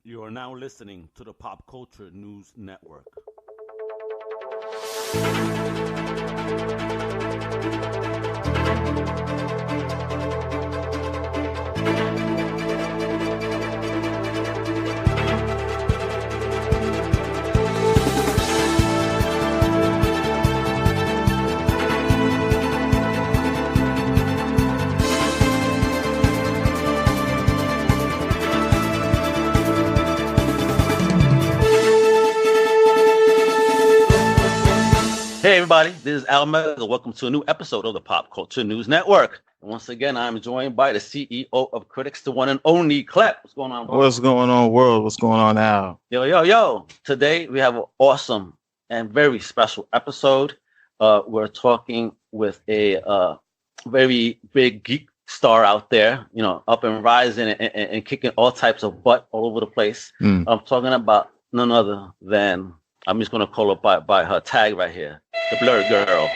You are now listening to the Pop Culture News Network. Hey everybody, this is Al Mega. Welcome to a new episode of the Pop Culture News Network. And once again, I'm joined by the CEO of Critics, the one and only Klep. What's going on, bro? What's going on, world? What's going on now? Yo. Today we have an awesome and very special episode. We're talking with a very big geek star out there, you know, up and rising and kicking all types of butt all over the place. I'm talking about none other than, I'm just going to call her by her tag right here, the Blerd Gurl.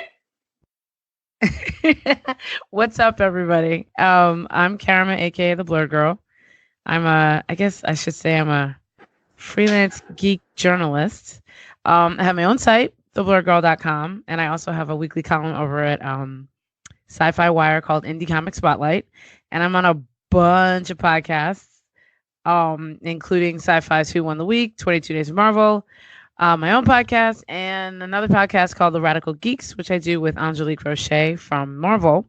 What's up, everybody? I'm Karama, aka the Blerd Gurl. I guess I should say I'm a freelance geek journalist. I have my own site, theblerdgurl.com, and I also have a weekly column over at SciFi Wire called Indie Comic Spotlight. And I'm on a bunch of podcasts, including Sci-Fi's Who Won the Week, 22 Days of Marvel, my own podcast, and another podcast called The Radical Geeks, which I do with Angelique Roche from Marvel.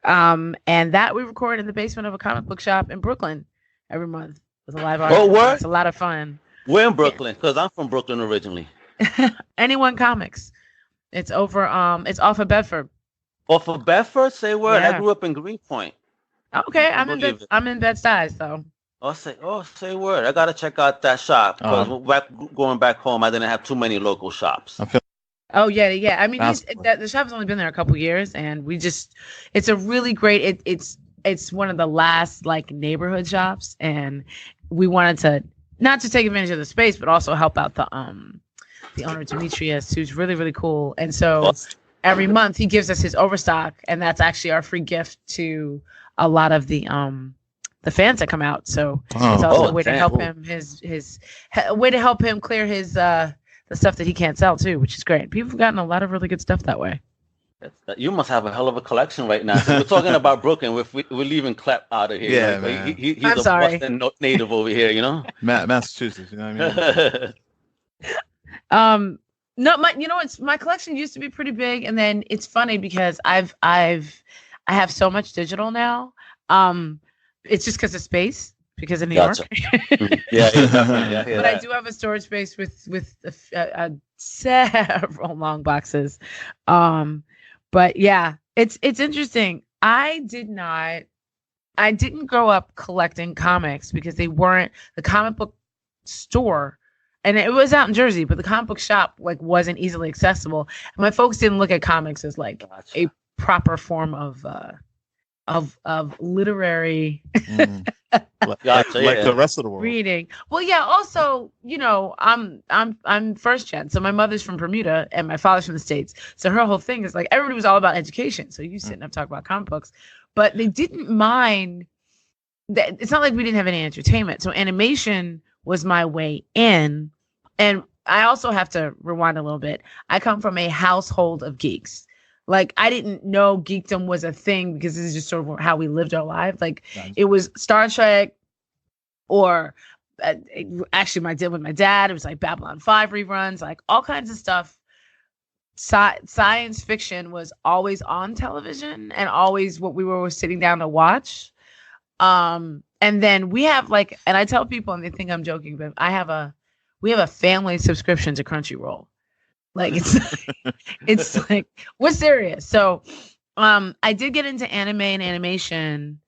And that we record in the basement of a comic book shop in Brooklyn every month with a live audience. Oh, what? It's a lot of fun. We're in Brooklyn, because I'm from Brooklyn originally. Anyone Comics. It's over, it's off of Bedford. Off of Bedford? Say word. Yeah. I grew up in Greenpoint. Okay, I'm in Bed-Stuy, so. Say word. I gotta check out that shop. Because going back home, I didn't have too many local shops. Oh yeah. I mean, the shop's only been there a couple years, and it's a really great. It's one of the last like neighborhood shops, and we wanted to not to take advantage of the space, but also help out the owner Demetrius, who's really really cool. And so every month he gives us his overstock, and that's actually our free gift to a lot of the fans that come out. So it's also a way to help him way to help him clear his the stuff that he can't sell too, which is great. People have gotten a lot of really good stuff that way. You must have a hell of a collection right now. So we're talking about Brooklyn. We're leaving Klep out of here. Yeah, right? man. He's I'm a sorry. Boston native over here, you know? Massachusetts, you know what I mean? No, my collection used to be pretty big, and then it's funny because I have so much digital now. It's just because of space, because of New York. Yeah. But I do have a storage space with several long boxes. But yeah, it's interesting. I didn't grow up collecting comics because they weren't the comic book store. And it was out in Jersey, but the comic book shop like wasn't easily accessible. And my folks didn't look at comics as like a proper form of literary like the rest of the world. Reading. Well, yeah. Also, you know, I'm first gen, so my mother's from Bermuda and my father's from the States. So her whole thing is like everybody was all about education. So you sit and talk about comic books, but they didn't mind that. It's not like we didn't have any entertainment. So animation was my way in, and I also have to rewind a little bit. I come from a household of geeks. Like, I didn't know geekdom was a thing because this is just sort of how we lived our lives. Like, it was Star Trek or actually my dad with my dad. It was like Babylon 5 reruns, like all kinds of stuff. Science fiction was always on television and always what we were sitting down to watch. And then we have like, and I tell people and they think I'm joking, but we have a family subscription to Crunchyroll. Like it's like we're serious. So I did get into anime and animation.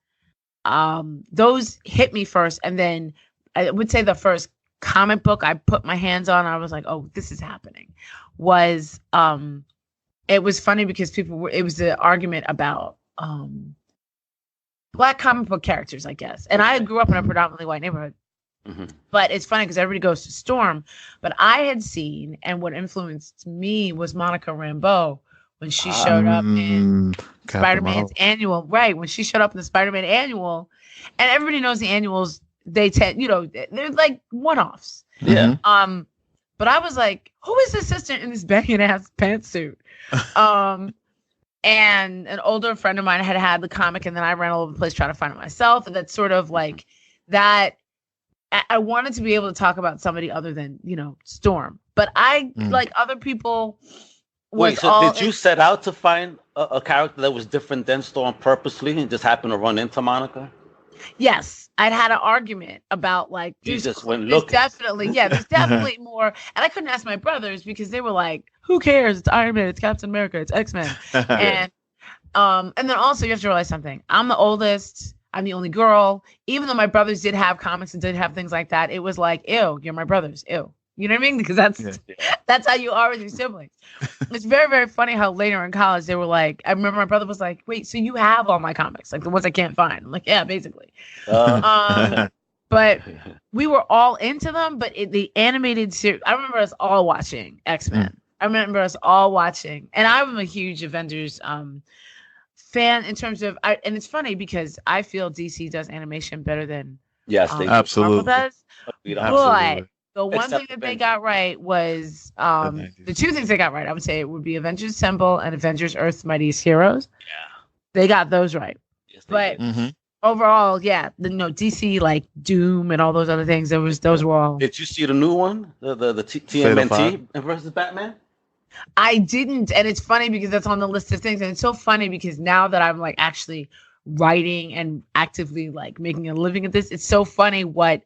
Those hit me first, and then I would say the first comic book I put my hands on, I was like, oh, this is happening. It was funny because it was the argument about Black comic book characters, I guess. And I grew up in a predominantly white neighborhood. Mm-hmm. But it's funny because everybody goes to Storm. But I had seen, and what influenced me was Monica Rambeau when she showed up in Spider-Man's annual. Right, when she showed up in the Spider-Man annual. And everybody knows the annuals they tend, they're like one-offs. Yeah. But I was like, who is this sister in this banging ass pantsuit? And an older friend of mine had the comic, and then I ran all over the place trying to find it myself. And that's sort of like that. I wanted to be able to talk about somebody other than, Storm, but I like other people. Wait, so did you set out to find a character that was different than Storm purposely and just happened to run into Monica? Yes, I'd had an argument about like there's definitely more, and I couldn't ask my brothers because they were like, "Who cares? It's Iron Man, it's Captain America, it's X-Men," and then also you have to realize something. I'm the oldest. I'm the only girl. Even though my brothers did have comics and did have things like that, it was like, "Ew, you're my brothers." Ew. You know what I mean? Because that's how you are with your siblings. It's very, very funny how later in college they were like, I remember my brother was like, wait, so you have all my comics, like the ones I can't find. I'm like, yeah, basically. But we were all into them, but the animated series, I remember us all watching X-Men. I remember us all watching, and I'm a huge Avengers fan in terms of, and it's funny because I feel DC does animation better than they absolutely Marvel does. Absolutely. The one thing that they got right was the two things they got right. I would say it would be Avengers Assemble and Avengers Earth's Mightiest Heroes. Yeah, they got those right. Yes, but overall, DC like Doom and all those other things. Those were all. Did you see the new one, the TMNT versus Batman? I didn't, and it's funny because that's on the list of things, and it's so funny because now that I'm like actually writing and actively like making a living at this, it's so funny what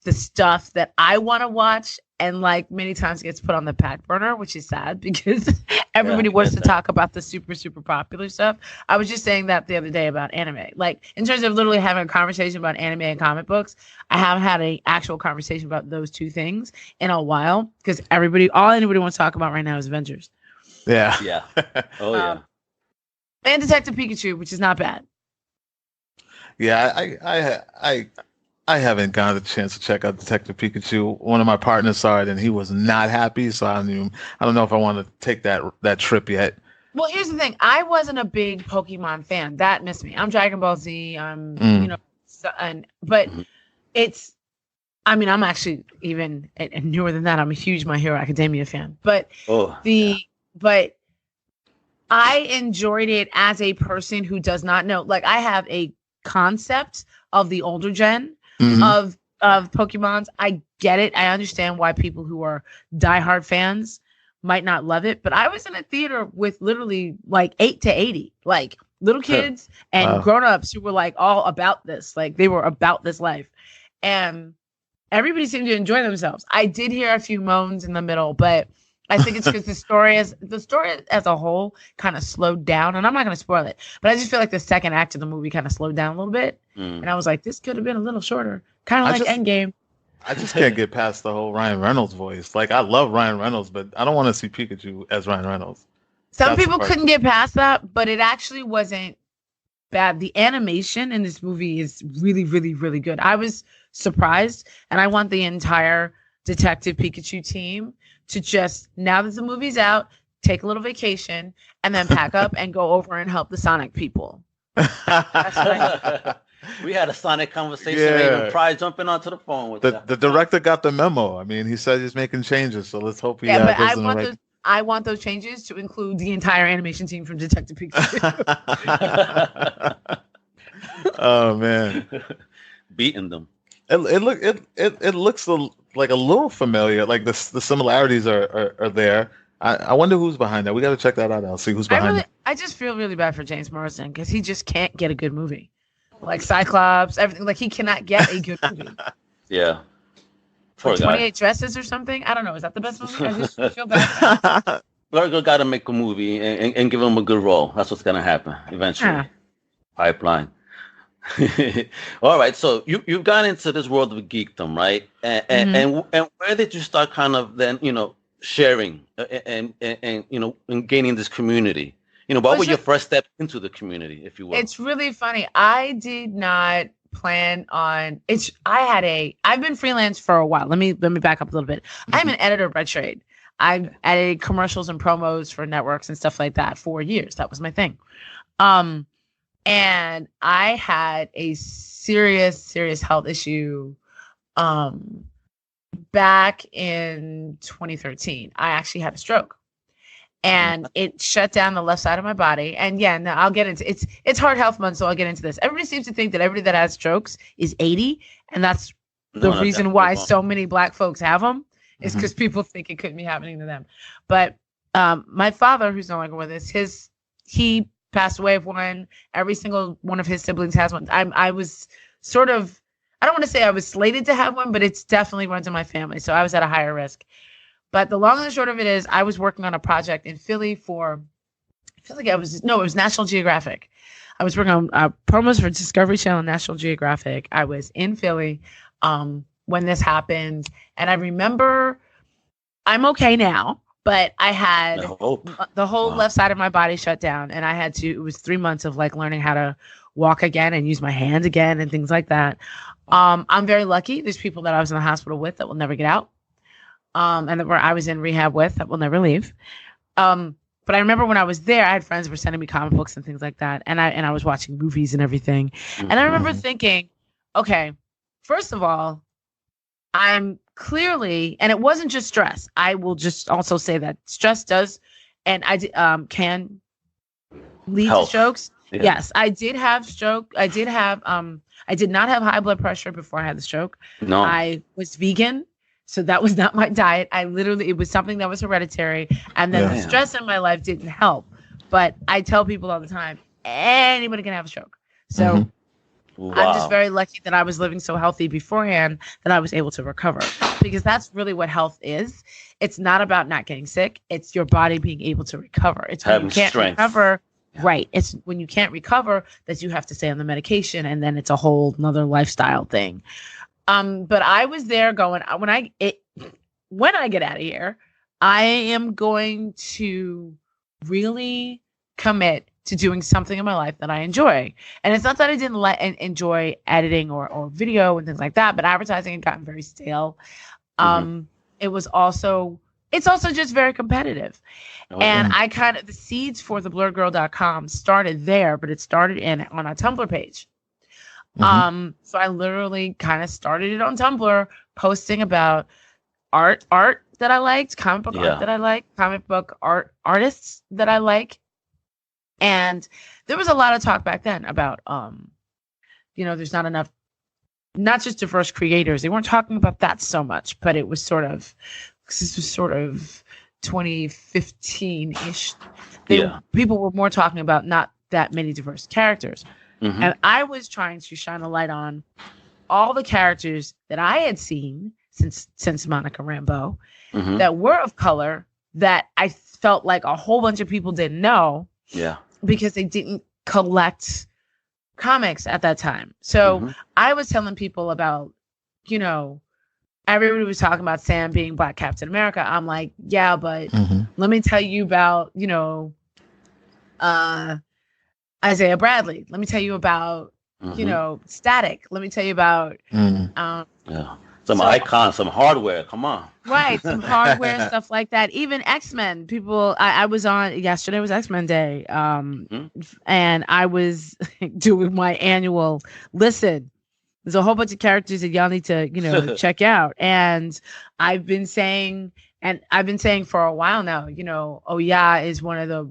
the stuff that I want to watch and like many times gets put on the back burner, which is sad because everybody wants to talk about the super, super popular stuff. I was just saying that the other day about anime. Like in terms of literally having a conversation about anime and comic books, I haven't had an actual conversation about those two things in a while because all anybody wants to talk about right now is Avengers. Yeah. Yeah. Oh yeah. And Detective Pikachu, which is not bad. Yeah, I haven't gotten a chance to check out Detective Pikachu. One of my partners saw it and he was not happy, so I don't know if I want to take that trip yet. Well, here's the thing. I wasn't a big Pokemon fan. That missed me. I'm Dragon Ball Z. I'm I'm actually even newer than that. I'm a huge My Hero Academia fan. But but I enjoyed it as a person who does not know. Like I have a concept of the older gen of Pokemons. I get it. I understand why people who are diehard fans might not love it, but I was in a theater with literally like 8 to 80, like little kids and grown-ups who were like all about this. Like they were about this life. And everybody seemed to enjoy themselves. I did hear a few moans in the middle, but I think it's because the story as a whole kind of slowed down, and I'm not going to spoil it, but I just feel like the second act of the movie kind of slowed down a little bit, and I was like, this could have been a little shorter, kind of like Endgame. I just can't get past the whole Ryan Reynolds voice. Like I love Ryan Reynolds, but I don't want to see Pikachu as Ryan Reynolds. Some people couldn't get past that, but it actually wasn't bad. The animation in this movie is really, really, really good. I was surprised, and I want the entire Detective Pikachu team to just, now that the movie's out, take a little vacation and then pack up and go over and help the Sonic people. That's what we had a Sonic conversation. Even Pride jumping onto the phone with the director got the memo. I mean, he said he's making changes, so let's hope he. But I want those changes to include the entire animation team from Detective Pikachu. Oh man, beating them. It looks like a little familiar. Like the similarities are there. I wonder who's behind that. We got to check that out. I'll see who's behind it. I just feel really bad for James Marsden because he just can't get a good movie. Like Cyclops, everything. Like he cannot get a good movie. Yeah. Or 28 Dresses or something. I don't know. Is that the best movie? I just feel bad. Blerd Gurl got to make a movie and give him a good role. That's what's gonna happen eventually. Pipeline. All right, so you've gone into this world of geekdom, right? And where did you start kind of then, sharing and gaining this community? What were your first steps into the community, if you will? It's really funny. I did not plan on it. I've been freelance for a while. Let me back up a little bit. I'm an editor by trade. I've edited commercials and promos for networks and stuff like that for years. That was my thing. And I had a serious health issue back in 2013. I actually had a stroke. And it shut down the left side of my body. And yeah, no, I'll get into it's Heart Health Month, so I'll get into this. Everybody seems to think that everybody that has strokes is 80, and that's the reason why so many Black folks have them, is because people think it couldn't be happening to them. But my father, who's no longer with us, he passed away of one. Every single one of his siblings has one. I was sort of, I don't want to say I was slated to have one, but it's definitely runs in my family, so I was at a higher risk. But the long and the short of it is, I was working on a project in Philly for, it was National Geographic. I was working on promos for Discovery Channel and National Geographic. I was in Philly when this happened. And I remember, I'm okay now, but I had the whole left side of my body shut down. And it was 3 months of like learning how to walk again and use my hands again and things like that. I'm very lucky. There's people that I was in the hospital with that will never get out. And that I was in rehab with that will never leave. But I remember when I was there, I had friends who were sending me comic books and things like that. And I was watching movies and everything. And I remember thinking, okay, first of all, I'm clearly, and it wasn't just stress. I will just also say that stress does, and can lead to strokes. Yeah. Yes, I did have stroke. I did not have high blood pressure before I had the stroke. No. I was vegan. So that was not my diet. It was something that was hereditary. And then the stress in my life didn't help. But I tell people all the time, anybody can have a stroke. So I'm just very lucky that I was living so healthy beforehand that I was able to recover. Because that's really what health is. It's not about not getting sick. It's your body being able to recover. It's when you can't recover. Right. It's when you can't recover that you have to stay on the medication. And then it's a whole nother lifestyle thing. But I was there going, when I get out of here, I am going to really commit to doing something in my life that I enjoy. And it's not that I didn't enjoy editing or video and things like that, but advertising had gotten very stale. It's also just very competitive. And I the seeds for the blerdgurl.com started there, but it started on a Tumblr page. So I literally kind of started it on Tumblr, posting about art that I liked, comic book art that I like, comic book artists that I like. And there was a lot of talk back then about, there's not enough, not just diverse creators. They weren't talking about that so much, but it was this was sort of 2015-ish. People were more talking about not that many diverse characters. And I was trying to shine a light on all the characters that I had seen since Monica Rambeau that were of color that I felt like a whole bunch of people didn't know because they didn't collect comics at that time. So I was telling people about, everybody was talking about Sam being Black Captain America. I'm like, yeah, but let me tell you about, Isaiah Bradley. Let me tell you about, Static. Let me tell you about some icons, some hardware. Come on. Right. Some hardware, stuff like that. Even X-Men. People, I was on, yesterday was X-Men Day. And I was doing my annual listen. There's a whole bunch of characters that y'all need to, check out. And I've been saying for a while now, Oya is one of the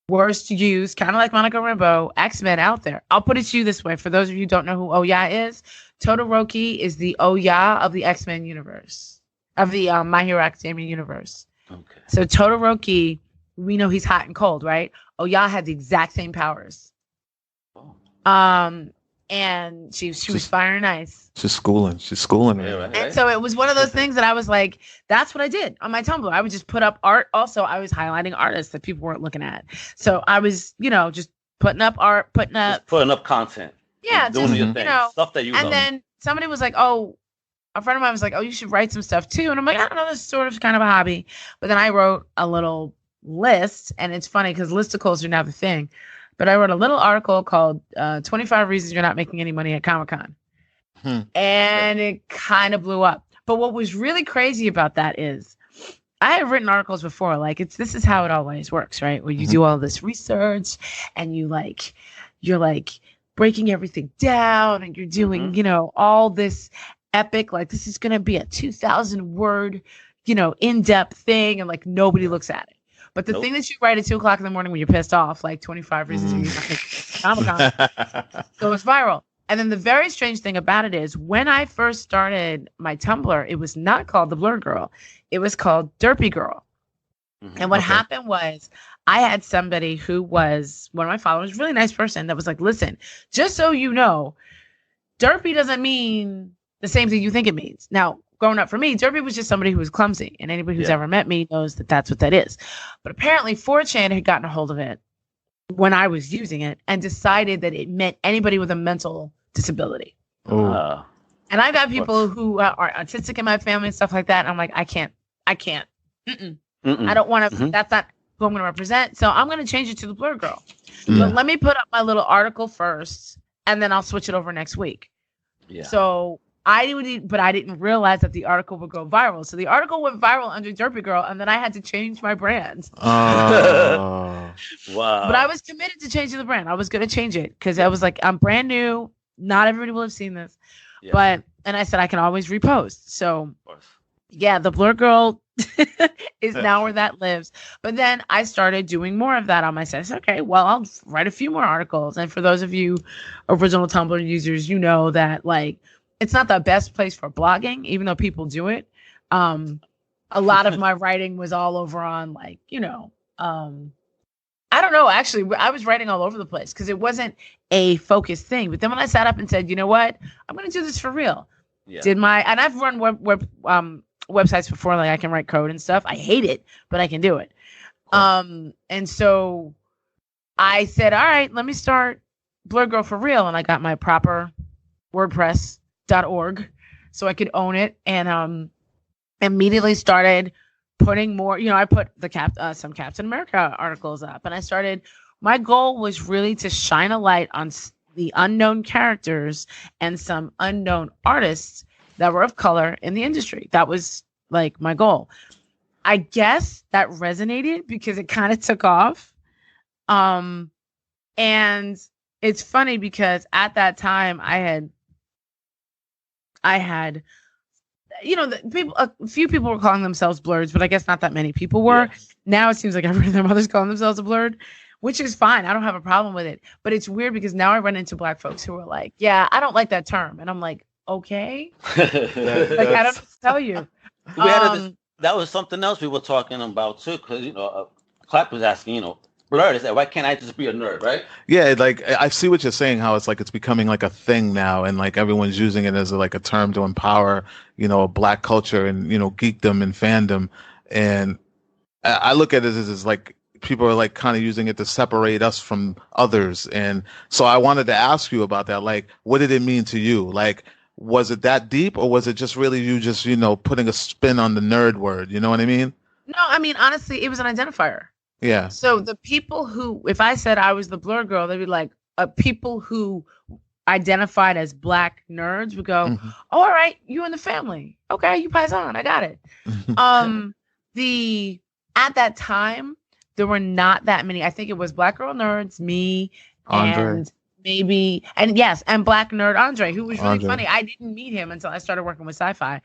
worst used, kind of like Monica Rambeau, X-Men out there. I'll put it to you this way. For those of you who don't know who Oya is, Todoroki is the Oya of the X-Men universe, of the My Hero Academia universe. Okay. So Todoroki, we know he's hot and cold, right? Oya had the exact same powers. And she was fire and ice. She's schooling. Yeah, right. And so it was one of those things that I was like, that's what I did on my Tumblr. I would just put up art. Also, I was highlighting artists that people weren't looking at. So I was, just putting up art, putting up content. Yeah, doing your thing. Stuff that you and then somebody was like, a friend of mine was like, oh, you should write some stuff too. And I'm like, I don't know, this is sort of kind of a hobby. But then I wrote a little list, and it's funny because listicles are now the thing. But I wrote a little article called 25 Reasons You're Not Making Any Money at Comic-Con. And it kind of blew up. But what was really crazy about that is I have written articles before. Like this is how it always works, right? Where you do all this research and you're like breaking everything down and you're doing, all this epic, like this is going to be a 2,000 word, in-depth thing. And like nobody looks at it. But the thing that you write at 2:00 in the morning when you're pissed off, like 25 reasons Comic-Con, goes viral. And then the very strange thing about it is when I first started my Tumblr, it was not called the Blerd Gurl. It was called Derpy Girl. And what happened was I had somebody who was one of my followers, really nice person, that was like, listen, just so you know, derpy doesn't mean the same thing you think it means. Now, growing up for me, derpy was just somebody who was clumsy. And anybody who's ever met me knows that that's what that is. But apparently 4chan had gotten a hold of it when I was using it and decided that it meant anybody with a mental disability. And I've got people who are autistic in my family and stuff like that. And I'm like, I can't. I don't want to, that's not who I'm going to represent. So I'm going to change it to the Blerd Gurl. But let me put up my little article first and then I'll switch it over next week. Yeah. So I didn't realize that the article would go viral. So the article went viral under Derpy Girl and then I had to change my brand. Wow. But I was committed to changing the brand. I was going to change it because I was like, I'm brand new. Not everybody will have seen this. Yeah. And I said, I can always repost. So yeah, the Blerd Gurl is now where that lives. But then I started doing more of that on my site. I said, okay, well, I'll write a few more articles. And for those of you original Tumblr users, you know that like it's not the best place for blogging, even though people do it. A lot of my writing was all over on like, I don't know. Actually, I was writing all over the place because it wasn't a focused thing. But then when I sat up and said, you know what, I'm going to do this for real. Yeah. And I've run websites before, like I can write code and stuff. I hate it, but I can do it. Cool. And so I said, all right, let me start Blerd Gurl for real. And I got my proper WordPress.org so I could own it. And immediately started putting more, I put some Captain America articles up. And my goal was really to shine a light on the unknown characters and some unknown artists that were of color in the industry. That was like my goal. I guess that resonated because it kind of took off. And it's funny because at that time I had a few people were calling themselves blerds, but I guess not that many people were. Yeah. Now it seems like everybody and their mother's calling themselves a blerd, which is fine. I don't have a problem with it. But it's weird because now I run into Black folks who are like, yeah, I don't like that term. And I'm like, okay. Like, I don't tell you. That was something else we were talking about too, because Klep was asking, blerd, is that why can't I just be a nerd, right? Yeah, like I see what you're saying, how it's like it's becoming like a thing now, and like everyone's using it as a term to empower, a Black culture and geekdom and fandom. And I look at it as like people are like kind of using it to separate us from others. And so I wanted to ask you about that. Like, what did it mean to you? Like, was it that deep, or was it just really you just putting a spin on the nerd word? You know what I mean? No, I mean honestly, it was an identifier. Yeah. So the people who, if I said I was the Blerd Gurl, they'd be like, people who identified as Black nerds would go, oh, all right, you in the family. Okay, you Paisan, I got it. At that time, there were not that many. I think it was Black Girl Nerds, me, Andre. and Black Nerd Andre, who was really funny. I didn't meet him until I started working with SciFi.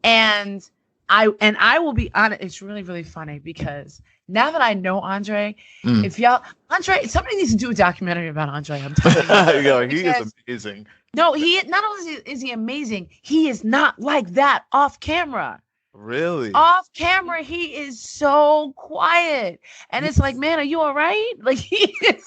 And I will be honest, it's really, really funny because now that I know Andre, somebody needs to do a documentary about Andre. I'm telling you. He is amazing. No, he not only is he amazing, he is not like that off camera. Really? Off camera, he is so quiet. And it's like, man, are you all right? Like he is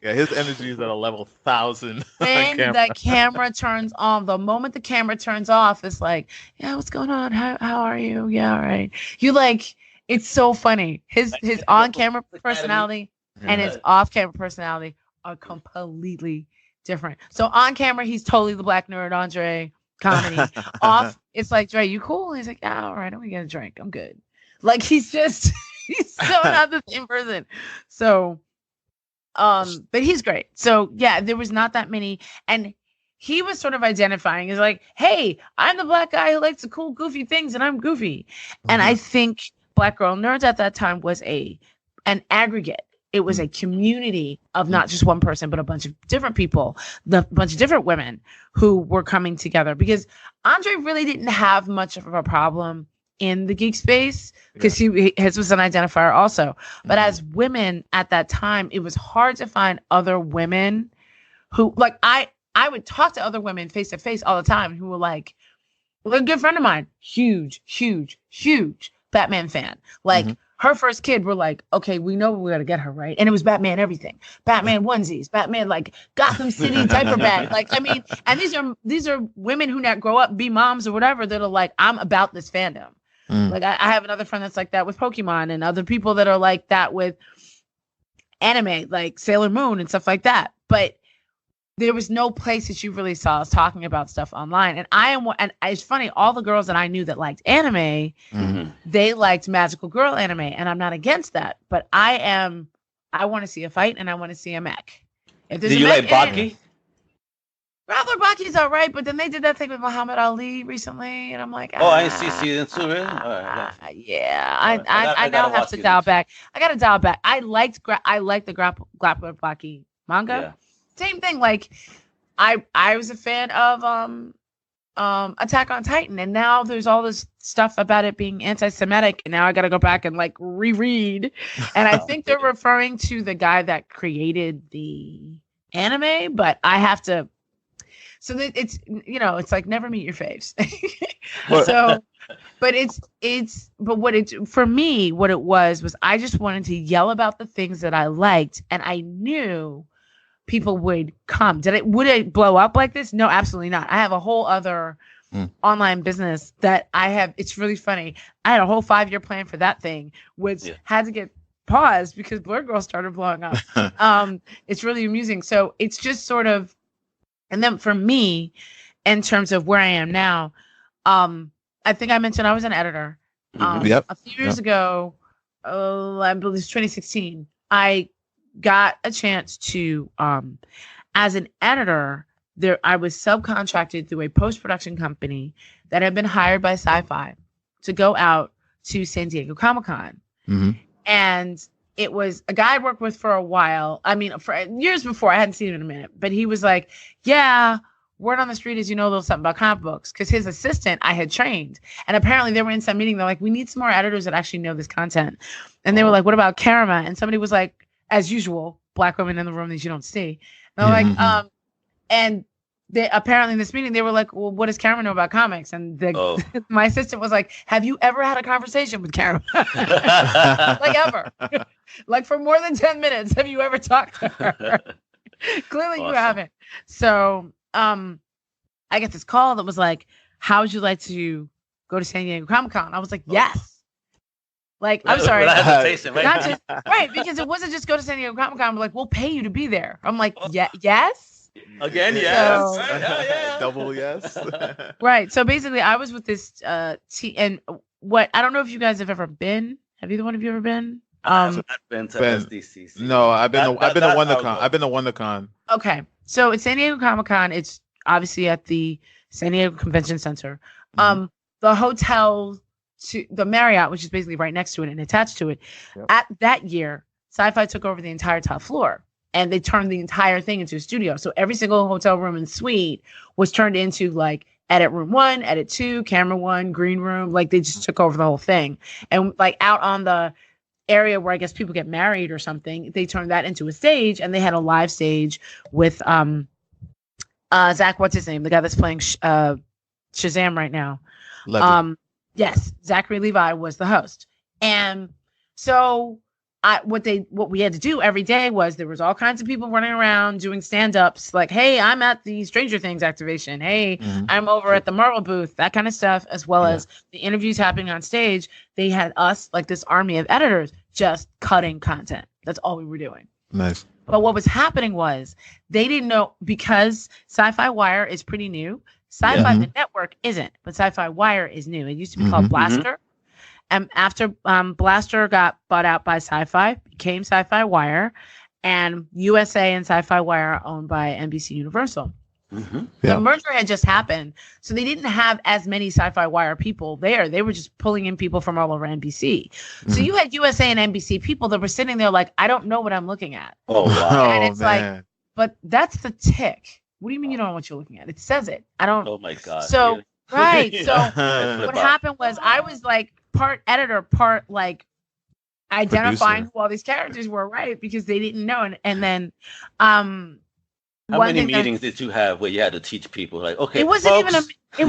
yeah, his energy is at a level 1,000. When the camera turns on, the moment the camera turns off, it's like, yeah, what's going on? How are you? Yeah, all right. You like, it's so funny. His on-camera personality and his off-camera personality are completely different. So on camera, he's totally the Black nerd Andre comedy. Off, it's like, Dre, you cool? He's like, yeah, all right, I'm gonna get a drink. I'm good. Like he's so not the same person. So but he's great. So yeah, there was not that many. And he was sort of identifying as like, hey, I'm the black guy who likes the cool, goofy things, and I'm goofy. And I think Black Girl Nerds at that time was an aggregate. It was a community of not just one person, but a bunch of different people, a bunch of different women who were coming together. Because Andre really didn't have much of a problem in the geek space because his was an identifier also. But as women at that time, it was hard to find other women who, like, I would talk to other women face to face all the time who were like a good friend of mine, huge Batman fan. Like, her first kid, we're like, okay, we know we got to get her, right? And it was Batman everything. Batman onesies, Batman, like, Gotham City diaper bag. Like, I mean, and these are women who now grow up, be moms or whatever, that are like, I'm about this fandom. Like, I have another friend that's like that with Pokemon, and other people that are like that with anime, like Sailor Moon and stuff like that. But there was no place that you really saw us talking about stuff online. And it's funny, all the girls that I knew that liked anime, they liked magical girl anime. And I'm not against that, but I want to see a fight and I want to see a mech. Do you like Baki? Rather Baki's all right, but then they did that thing with Muhammad Ali recently, and I'm like, I didn't see season 2, really? I now have to dial back. I got to dial back. I liked the Grappler Baki manga. Yeah. Same thing. Like, I was a fan of Attack on Titan, and now there's all this stuff about it being anti-Semitic, and now I got to go back and like reread. And I think they're referring to the guy that created the anime, but I have to. So that it's it's like never meet your faves. So, but for me, what it was I just wanted to yell about the things that I liked, and I knew people would come. Would it blow up like this? No, absolutely not. I have a whole other online business that I have. It's really funny. I had a whole 5-year plan for that thing, which had to get paused because Blerd Gurl started blowing up. It's really amusing. So it's just sort of, and then for me, in terms of where I am now, I think I mentioned I was an editor. A few years ago, I believe it's 2016, I got a chance to, as an editor, I was subcontracted through a post-production company that had been hired by SciFi to go out to San Diego Comic-Con. And it was a guy I'd worked with for a while. I mean, for years before, I hadn't seen him in a minute, but he was like, yeah, word on the street is, a little something about comic books, because his assistant I had trained. And apparently they were in some meeting. They're like, we need some more editors that actually know this content. And they were like, what about Karama? And somebody was like, as usual, black women in the room that you don't see. And they're like, and they apparently in this meeting, they were like, well, what does Karama know about comics? And my assistant was like, have you ever had a conversation with Karama? Like, ever? Like, for more than 10 minutes, have you ever talked to her? Clearly you haven't. So I get this call that was like, how would you like to go to San Diego Comic-Con? I was like, yes. Like, I'm sorry. Right, because it wasn't just go to San Diego Comic-Con. We're like, we'll pay you to be there. I'm like, yes. Again, yes. So, double yes. Right. So basically, I was with this team, and I don't know if you guys have ever been. Have either one of you ever been? I've not been to SDCC. No, I've been to WonderCon. I've been to WonderCon. Okay, so it's San Diego Comic-Con. It's obviously at the San Diego Convention Center. The hotel, to the Marriott, which is basically right next to it and attached to it. At that year, SciFi took over the entire top floor, and they turned the entire thing into a studio. So every single hotel room and suite was turned into like edit room 1, edit 2, camera 1, green room. Like, they just took over the whole thing. And like out on the area where I guess people get married or something, they turned that into a stage, and they had a live stage with Zach, what's his name? The guy that's playing Shazam right now. Yes, Zachary Levi was the host. And so what we had to do every day was, there was all kinds of people running around doing stand-ups, like, hey, I'm at the Stranger Things activation. Hey, I'm over at the Marvel booth, that kind of stuff, as well as the interviews happening on stage. They had us, like this army of editors, just cutting content. That's all we were doing. Nice. But what was happening was, they didn't know, because Sci-Fi Wire is pretty new. Sci-Fi the network isn't, but Sci-Fi Wire is new. It used to be called Blaster. And after Blaster got bought out by Sci-Fi, became Sci-Fi Wire, and USA and Sci-Fi Wire are owned by NBC Universal. The merger had just happened, so they didn't have as many Sci-Fi Wire people there. They were just pulling in people from all over NBC. So you had USA and NBC people that were sitting there like, I don't know what I'm looking at. Oh, wow. And it's like, but that's the tick. What do you mean you don't know what you're looking at? It says it. I don't. Oh my God. So really? right. So what happened was I was like part editor, part like identifying who all these characters were, right? Because they didn't know, and then how many meetings did you have where you had to teach people? Like, okay, it wasn't folks. it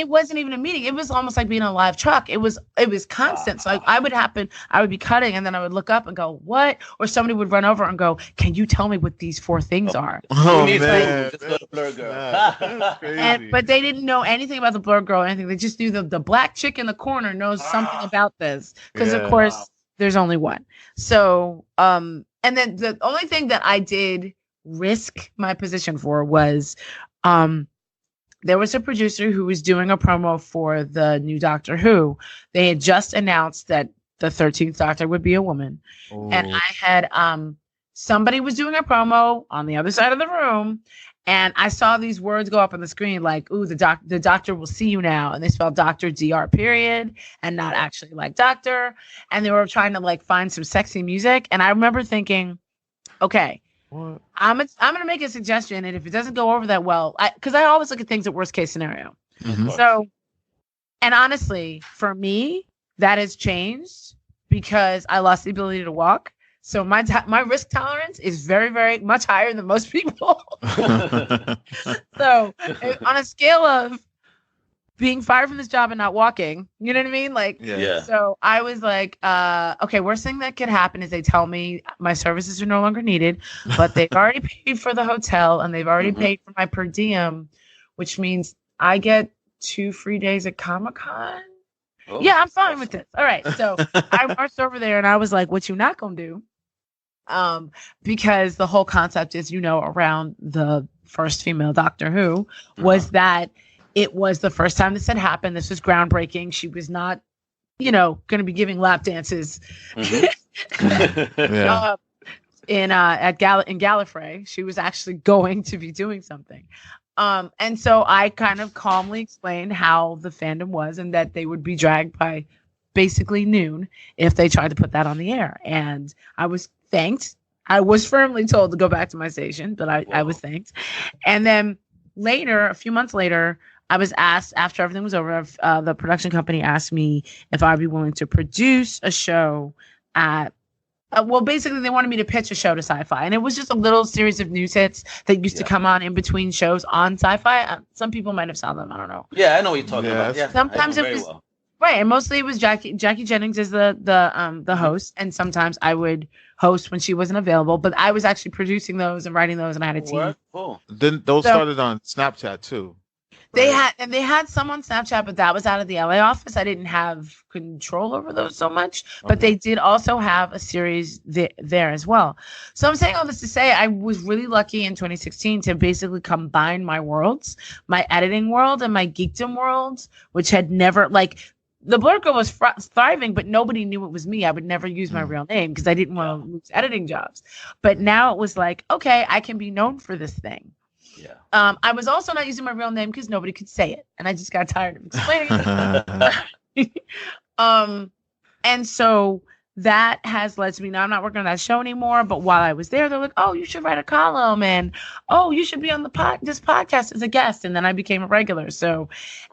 wasn't even a meeting. It was almost like being on a live truck. It was constant. So I would be cutting, and then I would look up and go, what? Or somebody would run over and go, can you tell me what these 4 things are? Oh man, Just go to Blerd Gurl. But they didn't know anything about the Blerd Girl or anything. They just knew the black chick in the corner knows something about this, because of course there's only one. So and then the only thing that I did risk my position for was there was a producer who was doing a promo for the new Doctor Who. They had just announced that the 13th Doctor would be a woman. Ooh. And I had somebody was doing a promo on the other side of the room, and I saw these words go up on the screen like, ooh, the doctor will see you now. And they spelled Dr. Dr. period and not actually like doctor. And they were trying to like find some sexy music. And I remember thinking, okay, what? I'm gonna make a suggestion, and if it doesn't go over that well, because I always look at things at worst case scenario. So, and honestly, for me, that has changed because I lost the ability to walk. So my risk tolerance is very, very much higher than most people. So on a scale of being fired from this job and not walking, you know what I mean? Like, so I was like, okay, worst thing that could happen is they tell me my services are no longer needed, but they've already paid for the hotel and they've already paid for my per diem, which means I get 2 free days at Comic-Con. Oh, yeah, I'm fine with this. All right. So I marched over there and I was like, what you not gonna do? Because the whole concept is, around the first female Doctor Who was that it was the first time this had happened. This was groundbreaking. She was not, going to be giving lap dances in Gallifrey. She was actually going to be doing something. And so I kind of calmly explained how the fandom was and that they would be dragged by basically noon if they tried to put that on the air. And I was thanked. I was firmly told to go back to my station, but I was thanked. And then later, a few months later, I was asked, after everything was over, the production company asked me if I'd be willing to produce a show at, basically they wanted me to pitch a show to Sci-Fi. And it was just a little series of news hits that used to come on in between shows on Sci-Fi. Some people might have saw them. I don't know. Yeah, I know what you're talking about. Yeah, sometimes it was, right. And mostly it was Jackie Jennings is the host. And sometimes I would host when she wasn't available. But I was actually producing those and writing those, and I had a team. Cool. Then those started on Snapchat too. They had some on Snapchat, but that was out of the LA office. I didn't have control over those so much, but they did also have a series there as well. So I'm saying all this to say I was really lucky in 2016 to basically combine my worlds, my editing world and my geekdom worlds, which had never, like, the Blerd Girl was thriving, but nobody knew it was me. I would never use my real name because I didn't want to lose editing jobs. But now it was like, okay, I can be known for this thing. Yeah. I was also not using my real name because nobody could say it, and I just got tired of explaining it. And so that has led to me. Now I'm not working on that show anymore. But while I was there, they're like, "Oh, you should write a column," and "Oh, you should be on this podcast as a guest." And then I became a regular. So,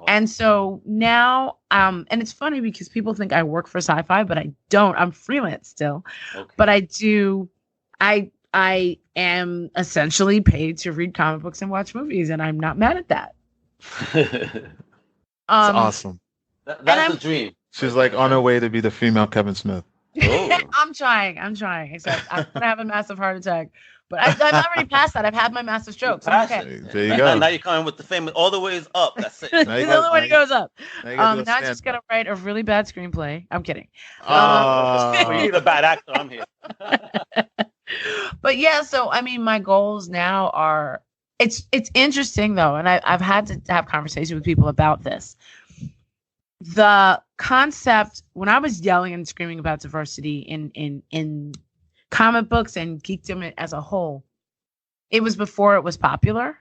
and so now, and it's funny because people think I work for Sci-Fi, but I don't. I'm freelance still, but I do. I am essentially paid to read comic books and watch movies, and I'm not mad at that. That's awesome. That's a dream. She's like on her way to be the female Kevin Smith. Oh. I'm trying. Except I'm gonna have a massive heart attack, but I've already passed that. I've had my massive stroke. So okay. There you go. Now you're coming with the famous all the ways up. That's it. The only way it goes up. Now I just gotta write a really bad screenplay. I'm kidding. You need a bad actor. I'm here. But yeah, so I mean, my goals now are. It's interesting though, and I've had to have conversations with people about this. The concept, when I was yelling and screaming about diversity in comic books and geekdom as a whole, it was before it was popular.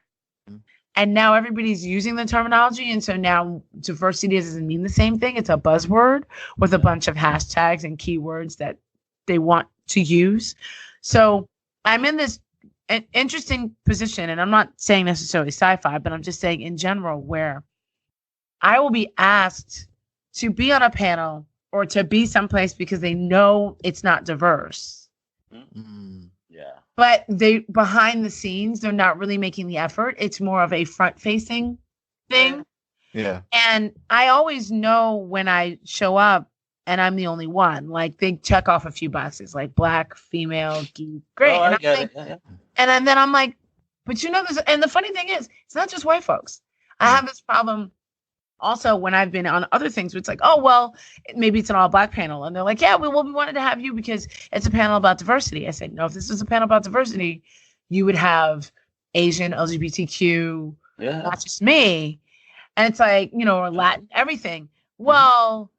And now everybody's using the terminology. And so now diversity doesn't mean the same thing. It's a buzzword with a bunch of hashtags and keywords that they want to use. So I'm in this interesting position, and I'm not saying necessarily sci-fi, but I'm just saying in general, where I will be asked to be on a panel or to be someplace because they know it's not diverse. Mm-hmm. Yeah. But they behind the scenes, they're not really making the effort. It's more of a front-facing thing. Yeah. And I always know when I show up and I'm the only one. Like, they check off a few boxes, like black, female, geek, great. Oh, and I get it. Yeah. and then I'm like, but you know this. And the funny thing is, it's not just white folks. I have this problem also when I've been on other things where it's like, oh, well, maybe it's an all black panel. And they're like, yeah, we wanted to have you because it's a panel about diversity. I said, no, if this was a panel about diversity, you would have Asian, LGBTQ, not just me. And it's like, or Latin, everything. Well,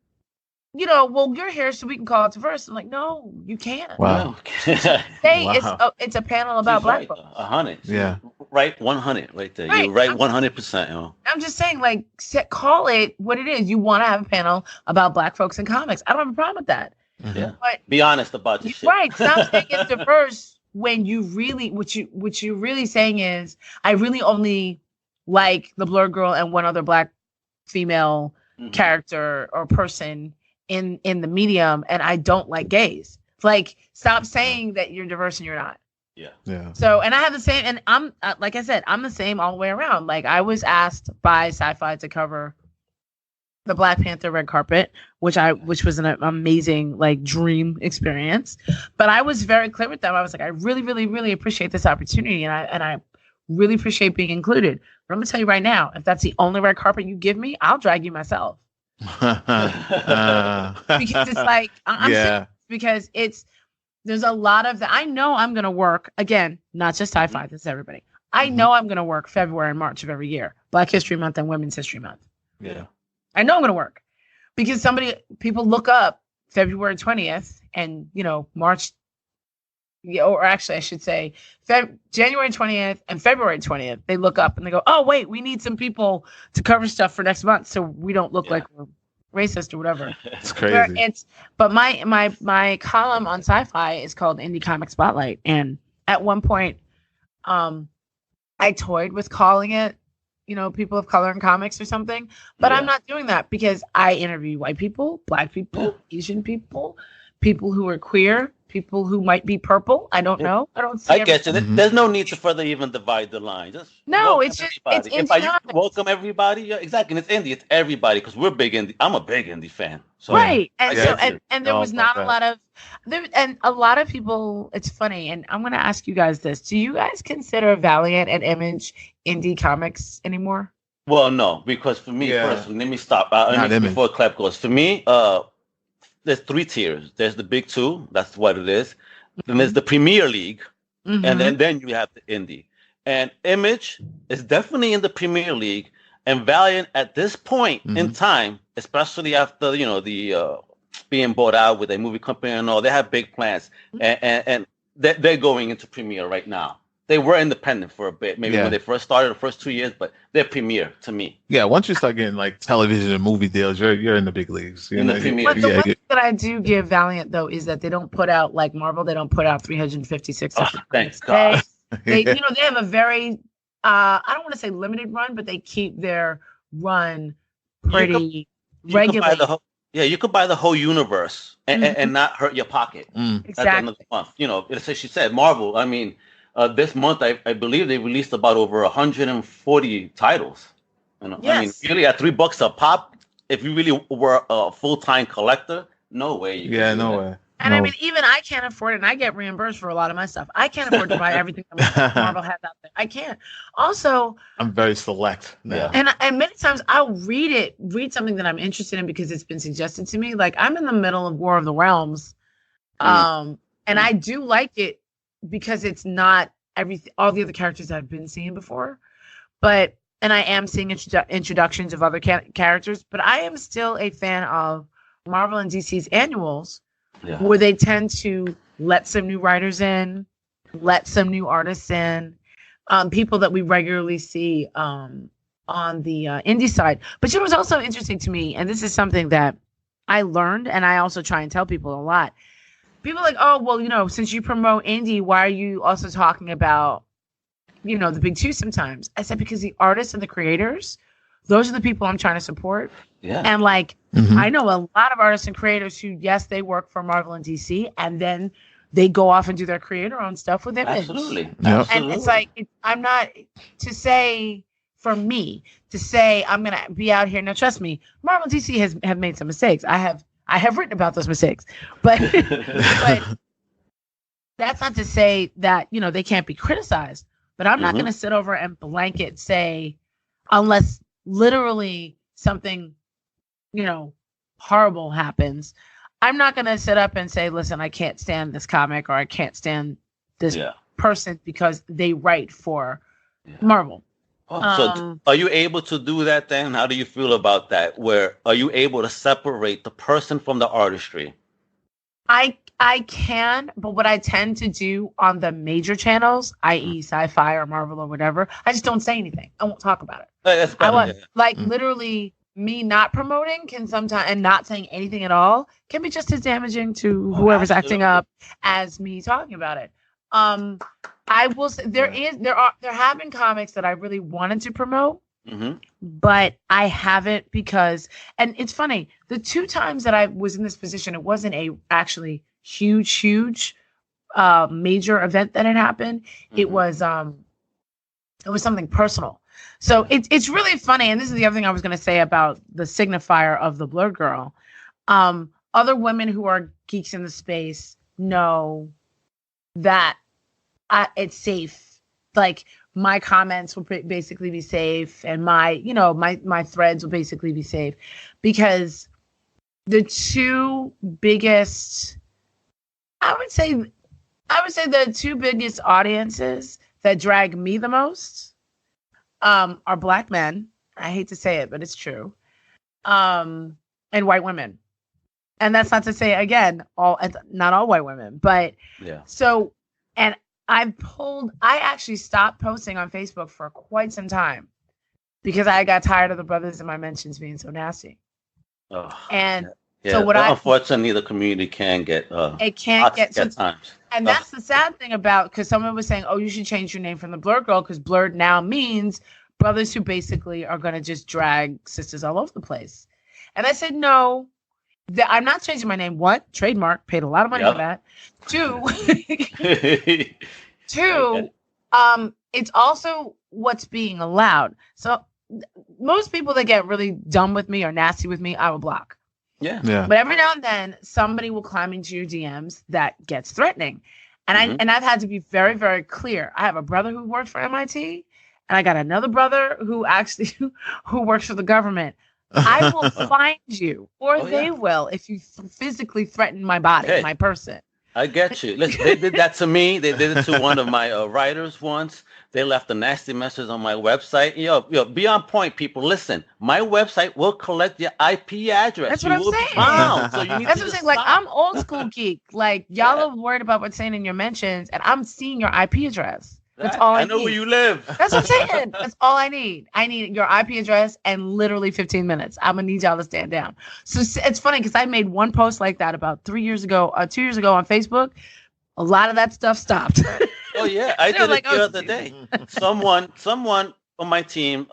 you're here so we can call it diverse. I'm like, no, you can't. Wow. It's a panel about She's black right, folks. 100. Yeah. Right, 100 right there. Right. You're right, 100%. I'm just saying, like, call it what it is. You want to have a panel about black folks in comics. I don't have a problem with that. Mm-hmm. Yeah. But be honest about your shit. Right. Stop saying it's diverse when you really, what you're really saying is, I really only like the Blerd Girl and one other black female character or person in the medium, and I don't like gays. Like, stop saying that you're diverse and you're not. Yeah. So, and I have the same, and I'm like I said, I'm the same all the way around. Like, I was asked by SciFi to cover the Black Panther red carpet, which was an amazing, like, dream experience. But I was very clear with them. I was like, I really, really, really appreciate this opportunity, and I really appreciate being included. But I'm gonna tell you right now, if that's the only red carpet you give me, I'll drag you myself. Because it's like, I'm serious, because there's a lot of I know I'm going to work, again, not just SciFi, this is everybody. I know I'm going to work February and March of every year, Black History Month and Women's History Month. Yeah. I know I'm going to work because people look up February 20th and, March, or actually I should say January 20th and February 20th, they look up and they go, oh, wait, we need some people to cover stuff for next month so we don't look like we're racist or whatever. It's crazy. But my column on SciFi is called Indie Comic Spotlight, and at one point, I toyed with calling it, people of color in comics or something. But I'm not doing that because I interview white people, black people, Asian people, people who are queer, people who might be purple. I don't know. I don't see. I get you. There's no need to further even divide the line. Just it's just everybody. it's if I welcome everybody, exactly. And it's indie. It's everybody because we're big indie. I'm a big indie fan. So, right. And there was not a lot of and a lot of people. It's funny, and I'm going to ask you guys this: do you guys consider Valiant and Image indie comics anymore? Well, no, because for me personally, let me stop. Before Klep goes, for me, there's 3 tiers. There's the big 2. That's what it is. Then there's the Premier League. And then you have the indie. And Image is definitely in the Premier League. And Valiant at this point in time, especially after, the being bought out with a movie company and all, they have big plans. And they're going into Premier right now. They were independent for a bit, maybe when they first started, the first 2 years, but they're Premier to me. Yeah, once you start getting like television and movie deals, you're in the big leagues. The Premier. But the one thing that I do give Valiant though is that they don't put out like Marvel. They don't put out 356. Thanks God. They have a very I don't want to say limited run, but they keep their run pretty regular. You could buy the whole universe and not hurt your pocket. Exactly. At the end of the month. She said Marvel. I mean. This month, I believe they released about over 140 titles. Yes. I mean, really at $3 a pop, if you really were a full-time collector, no way. No way. And I mean, even I can't afford it, and I get reimbursed for a lot of my stuff. I can't afford to buy everything that Marvel has out there. I can't. Also, I'm very select now. And many times I'll read something that I'm interested in because it's been suggested to me. Like, I'm in the middle of War of the Realms, and I do like it because it's not all the other characters I've been seeing before, and I am seeing introductions of other characters, but I am still a fan of Marvel and DC's annuals, where they tend to let some new writers in, let some new artists in, people that we regularly see on the indie side. But it was also interesting to me, and this is something that I learned, and I also try and tell people a lot. People are like, oh, well, since you promote indie, why are you also talking about, the big two sometimes? I said, because the artists and the creators, those are the people I'm trying to support. Yeah. And I know a lot of artists and creators who, yes, they work for Marvel and DC, and then they go off and do their creator-owned stuff with Image. Absolutely. Yep. And it's like, I'm not to say, for me, to say I'm going to be out here. Now, trust me, Marvel and DC have made some mistakes. I have written about those mistakes. But that's not to say that, they can't be criticized. But I'm not going to sit over and blanket say, unless literally something, horrible happens, I'm not going to sit up and say, listen, I can't stand this comic or I can't stand this person because they write for Marvel. So are you able to do that then? How do you feel about that? Where are you able to separate the person from the artistry? I can, but what I tend to do on the major channels, i.e. Sci-Fi or Marvel or whatever, I just don't say anything. I won't talk about it. That's better, literally me not promoting can sometimes, and not saying anything at all, can be just as damaging to whoever's acting up as me talking about it. I will say there have been comics that I really wanted to promote, but I haven't because, and it's funny, the two times that I was in this position, it wasn't a actually huge major event that had happened. It was something personal. So it's really funny, and this is the other thing I was going to say about the signifier of the Blerd Girl. Other women who are geeks in the space know that it's safe. Like, my comments will basically be safe, and my threads will basically be safe, because the two biggest, I would say the two biggest audiences that drag me the most are Black men. I hate to say it, but it's true. And white women. And that's not to say, again, not all white women, but so, and I actually stopped posting on Facebook for quite some time because I got tired of the brothers in my mentions being so nasty. So unfortunately, the community can get times. And that's the sad thing about, because someone was saying, oh, you should change your name from the Blerd Girl because Blerd now means brothers who basically are going to just drag sisters all over the place. And I said, no, I'm not changing my name. What? Trademark, paid a lot of money for that. Two, it's also what's being allowed. So most people that get really dumb with me or nasty with me, I will block. Yeah. But every now and then somebody will climb into your DMs that gets threatening. And I've had to be very, very clear. I have a brother who works for MIT, and I got another brother who works for the government. I will find you, or they will, if you physically threaten my body, my person. I get you. Listen, they did that to me. They did it to one of my writers once. They left a nasty message on my website. Yo, be on point, people. Listen, my website will collect your IP address. That's what I'm saying. So you need That's what I'm saying. Like, I'm old school geek. Like, y'all are worried about what's saying in your mentions, and I'm seeing your IP address. That's all I need. I know where you live. That's what I'm saying. That's all I need. I need your IP address and literally 15 minutes. I'm going to need y'all to stand down. So it's funny because I made one post like that about 2 years ago on Facebook. A lot of that stuff stopped. Oh, yeah. I did it the other day. Someone on my team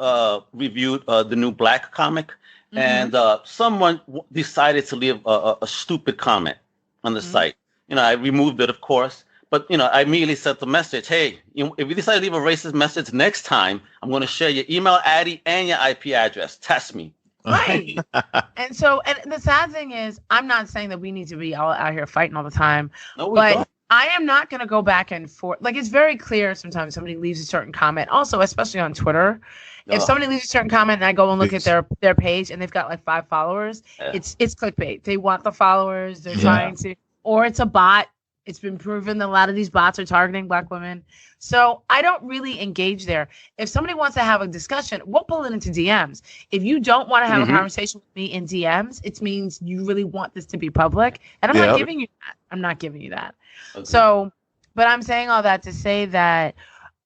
reviewed the new Black comic, and someone decided to leave a stupid comment on the site. I removed it, of course. But, I immediately sent the message, hey, if you decide to leave a racist message next time, I'm going to share your email ID and your IP address. Test me. Right. And the sad thing is, I'm not saying that we need to be all out here fighting all the time. No, we but don't. I am not going to go back and forth. Like, it's very clear sometimes somebody leaves a certain comment. Also, especially on Twitter, if somebody leaves a certain comment and I go and look at their page and they've got like 5 followers, it's clickbait. They want the followers. They're trying to, or it's a bot. It's been proven that a lot of these bots are targeting Black women. So I don't really engage there. If somebody wants to have a discussion, we'll pull it into DMs. If you don't want to have a conversation with me in DMs, it means you really want this to be public. And I'm not giving you that. I'm not giving you that. Okay. So, but I'm saying all that to say that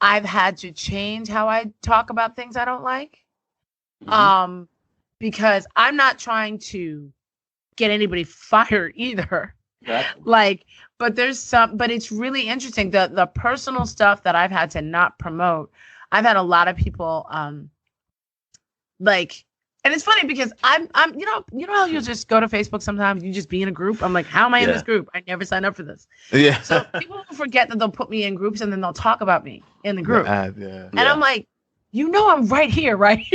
I've had to change how I talk about things I don't like. Because I'm not trying to get anybody fired either. Exactly. But it's really interesting. The personal stuff that I've had to not promote. I've had a lot of people, and it's funny because I'm you know how you just go to Facebook sometimes, you just be in a group. I'm like, how am I in this group? I never signed up for this. Yeah. So people will forget that they'll put me in groups and then they'll talk about me in the group. Yeah. And I'm like, I'm right here, right?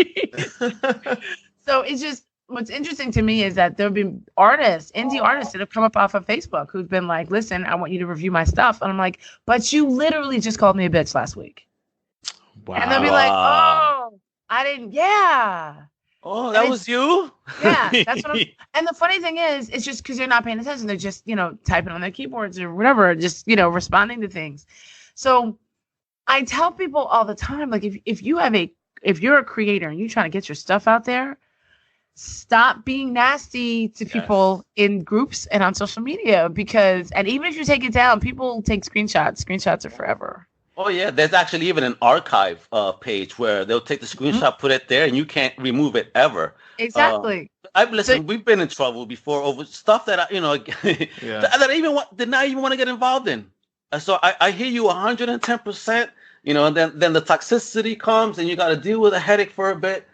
So it's just, what's interesting to me is that there have been indie artists that have come up off of Facebook who've been like, listen, I want you to review my stuff. And I'm like, but you literally just called me a bitch last week. Wow. And they'll be like, oh, I didn't. Yeah. Oh, that was you? Yeah. That's what and the funny thing is, it's just because they're not paying attention. They're just, typing on their keyboards or whatever, just, responding to things. So I tell people all the time, like, if you're a creator and you're trying to get your stuff out there, stop being nasty to people in groups and on social media, and even if you take it down, people take screenshots. Screenshots are forever. Oh yeah, there's actually even an archive page where they'll take the screenshot, put it there, and you can't remove it ever. Exactly. We've been in trouble before over stuff that that I did not even want to get involved in. So I hear you 110%. And then the toxicity comes, and you got to deal with a headache for a bit.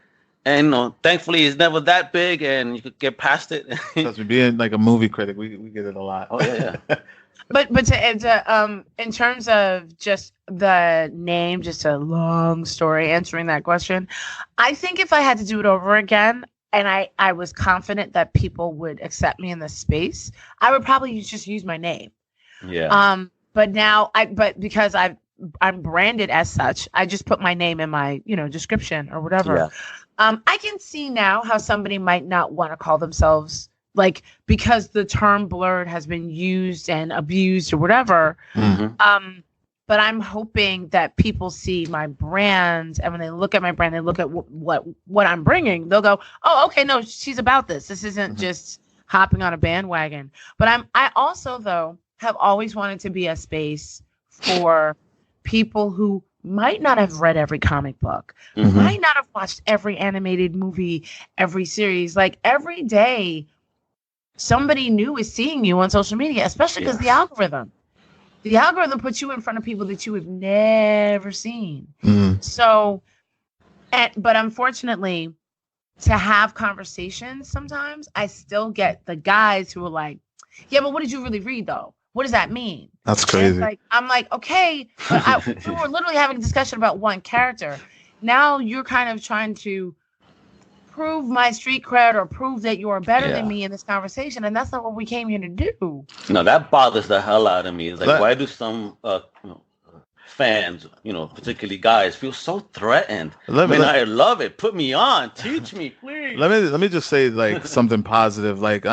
And thankfully, it's never that big, and you could get past it. Because being like a movie critic, we get it a lot. Oh yeah. But to in terms of just the name, just a long story answering that question, I think if I had to do it over again, and I was confident that people would accept me in this space, I would probably just use my name. Yeah. But now because I'm branded as such, I just put my name in my description or whatever. Yeah. I can see now how somebody might not want to call themselves, because the term blurred has been used and abused or whatever. Mm-hmm. But I'm hoping that people see my brand, and when they look at my brand, they look at what I'm bringing. They'll go, "Oh, okay, no, she's about this. This isn't just hopping on a bandwagon." But I also, though, have always wanted to be a space for people who might not have read every comic book, might not have watched every animated movie, every series. Like, every day, somebody new is seeing you on social media, especially because the algorithm puts you in front of people that you have never seen. So, but unfortunately, to have conversations, sometimes I still get the guys who are like, yeah, but what did you really read, though? What does that mean? That's crazy. I'm like, okay, but we were literally having a discussion about one character. Now you're kind of trying to prove my street cred or prove that you are better than me in this conversation, and that's not what we came here to do. No, that bothers the hell out of me. It's like, why do some fans, particularly guys, feel so threatened? I love it. Put me on. Teach me, please. Let me just say something positive. Like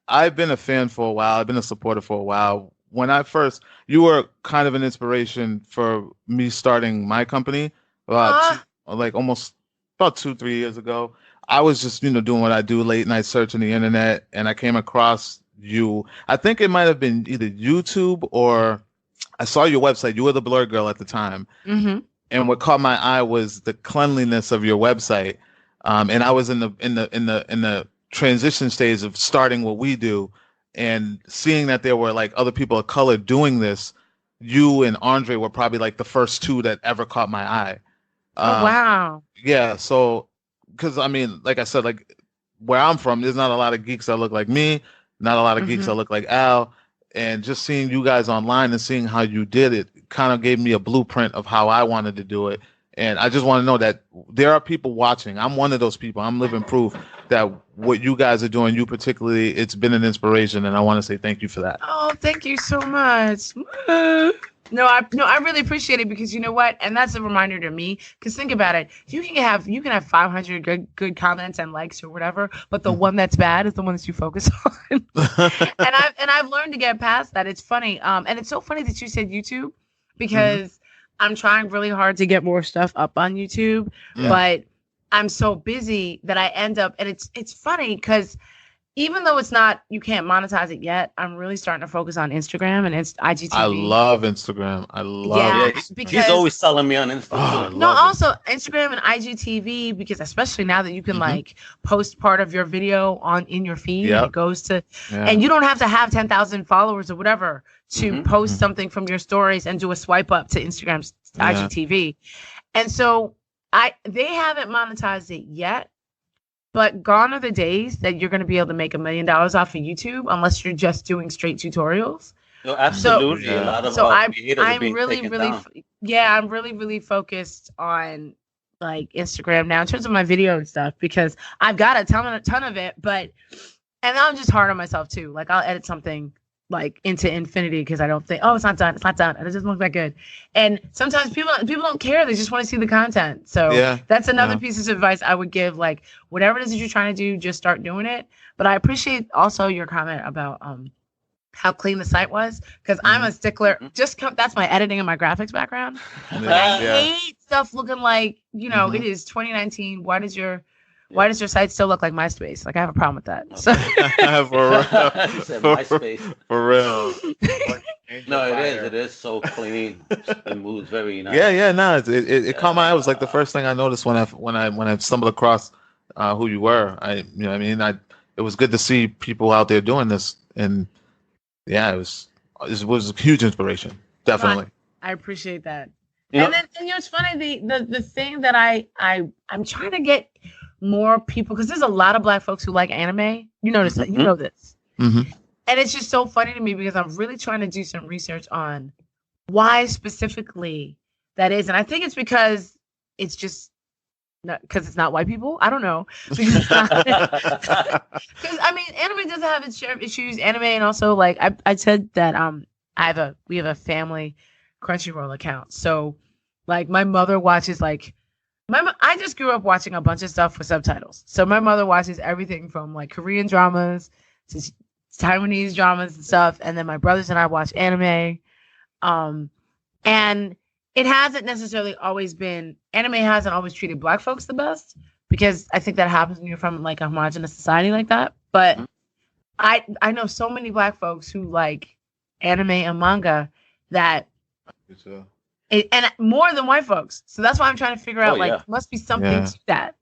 I've been a fan for a while. I've been a supporter for a while. When you were kind of an inspiration for me starting my company almost about 2-3 years ago. I was just, doing what I do, late night searching the internet, and I came across you. I think it might have been either YouTube or I saw your website. You were the Blerd Girl at the time. Mm-hmm. And what caught my eye was the cleanliness of your website. And I was in the transition stage of starting what we do, and seeing that there were other people of color doing this. You and Andre were probably the first two that ever caught my eye. Oh, wow. Yeah. So, because like I said, where I'm from, there's not a lot of geeks that look like me, not a lot of geeks that look like Al. And just seeing you guys online and seeing how you did it kind of gave me a blueprint of how I wanted to do it. And I just want to know that there are people watching. I'm one of those people. I'm living proof that what you guys are doing, you particularly, it's been an inspiration. And I want to say thank you for that. Oh, thank you so much. No, I really appreciate it, because you know what? And that's a reminder to me, because think about it. You can have 500 good comments and likes or whatever, but the one that's bad is the one that you focus on. and I've learned to get past that. It's funny. And it's so funny that you said YouTube, because I'm trying really hard to get more stuff up on YouTube, but I'm so busy that I end up, and it's funny because even though you can't monetize it yet, I'm really starting to focus on Instagram and IGTV. I love Instagram. He's always telling me on Instagram. Also Instagram and IGTV, because especially now that you can like post part of your video in your feed, it goes to, and you don't have to have 10,000 followers or whatever to post something from your stories and do a swipe up to Instagram's IGTV. And so they haven't monetized it yet. But gone are the days that you're going to be able to make $1 million off of YouTube unless you're just doing straight tutorials. No, absolutely. So, a lot of I'm really focused on like Instagram now in terms of my video and stuff, because I've got a ton of it, and I'm just hard on myself too. Like I'll edit something like into infinity because I don't think, it's not done, and it doesn't look that good. And sometimes people don't care, they just want to see the content. So that's another piece of advice I would give. Like whatever it is that you're trying to do, just start doing it. But I appreciate also your comment about how clean the site was, because I'm a stickler. That's my editing and my graphics background. Like, I hate stuff looking like, it is 2019. Why does your site still look like MySpace? Like I have a problem with that. So for real. No, it is so clean. It moves very nice. No, it caught my eye. It was like the first thing I noticed when I stumbled across who you were. It was good to see people out there doing this, and it was a huge inspiration. Definitely. I appreciate that. And then it's funny, the thing that I'm trying to get more people, because there's a lot of Black folks who like anime. You notice that, you know this. And it's just so funny to me because I'm really trying to do some research on why specifically that is. And I think it's because it's just because it's not white people. I don't know. Because I mean, anime doesn't have its share of issues. Anime, and also like I said that we have a family Crunchyroll account. So like my mother watches like I just grew up watching a bunch of stuff with subtitles. So my mother watches everything from like Korean dramas to Taiwanese dramas and stuff. And then my brothers and I watch anime. And it hasn't necessarily always been, anime hasn't always treated Black folks the best, because I think that happens when you're from like a homogenous society like that. But I know so many Black folks who like anime and manga that and more than white folks. So that's why I'm trying to figure out, must be something to that.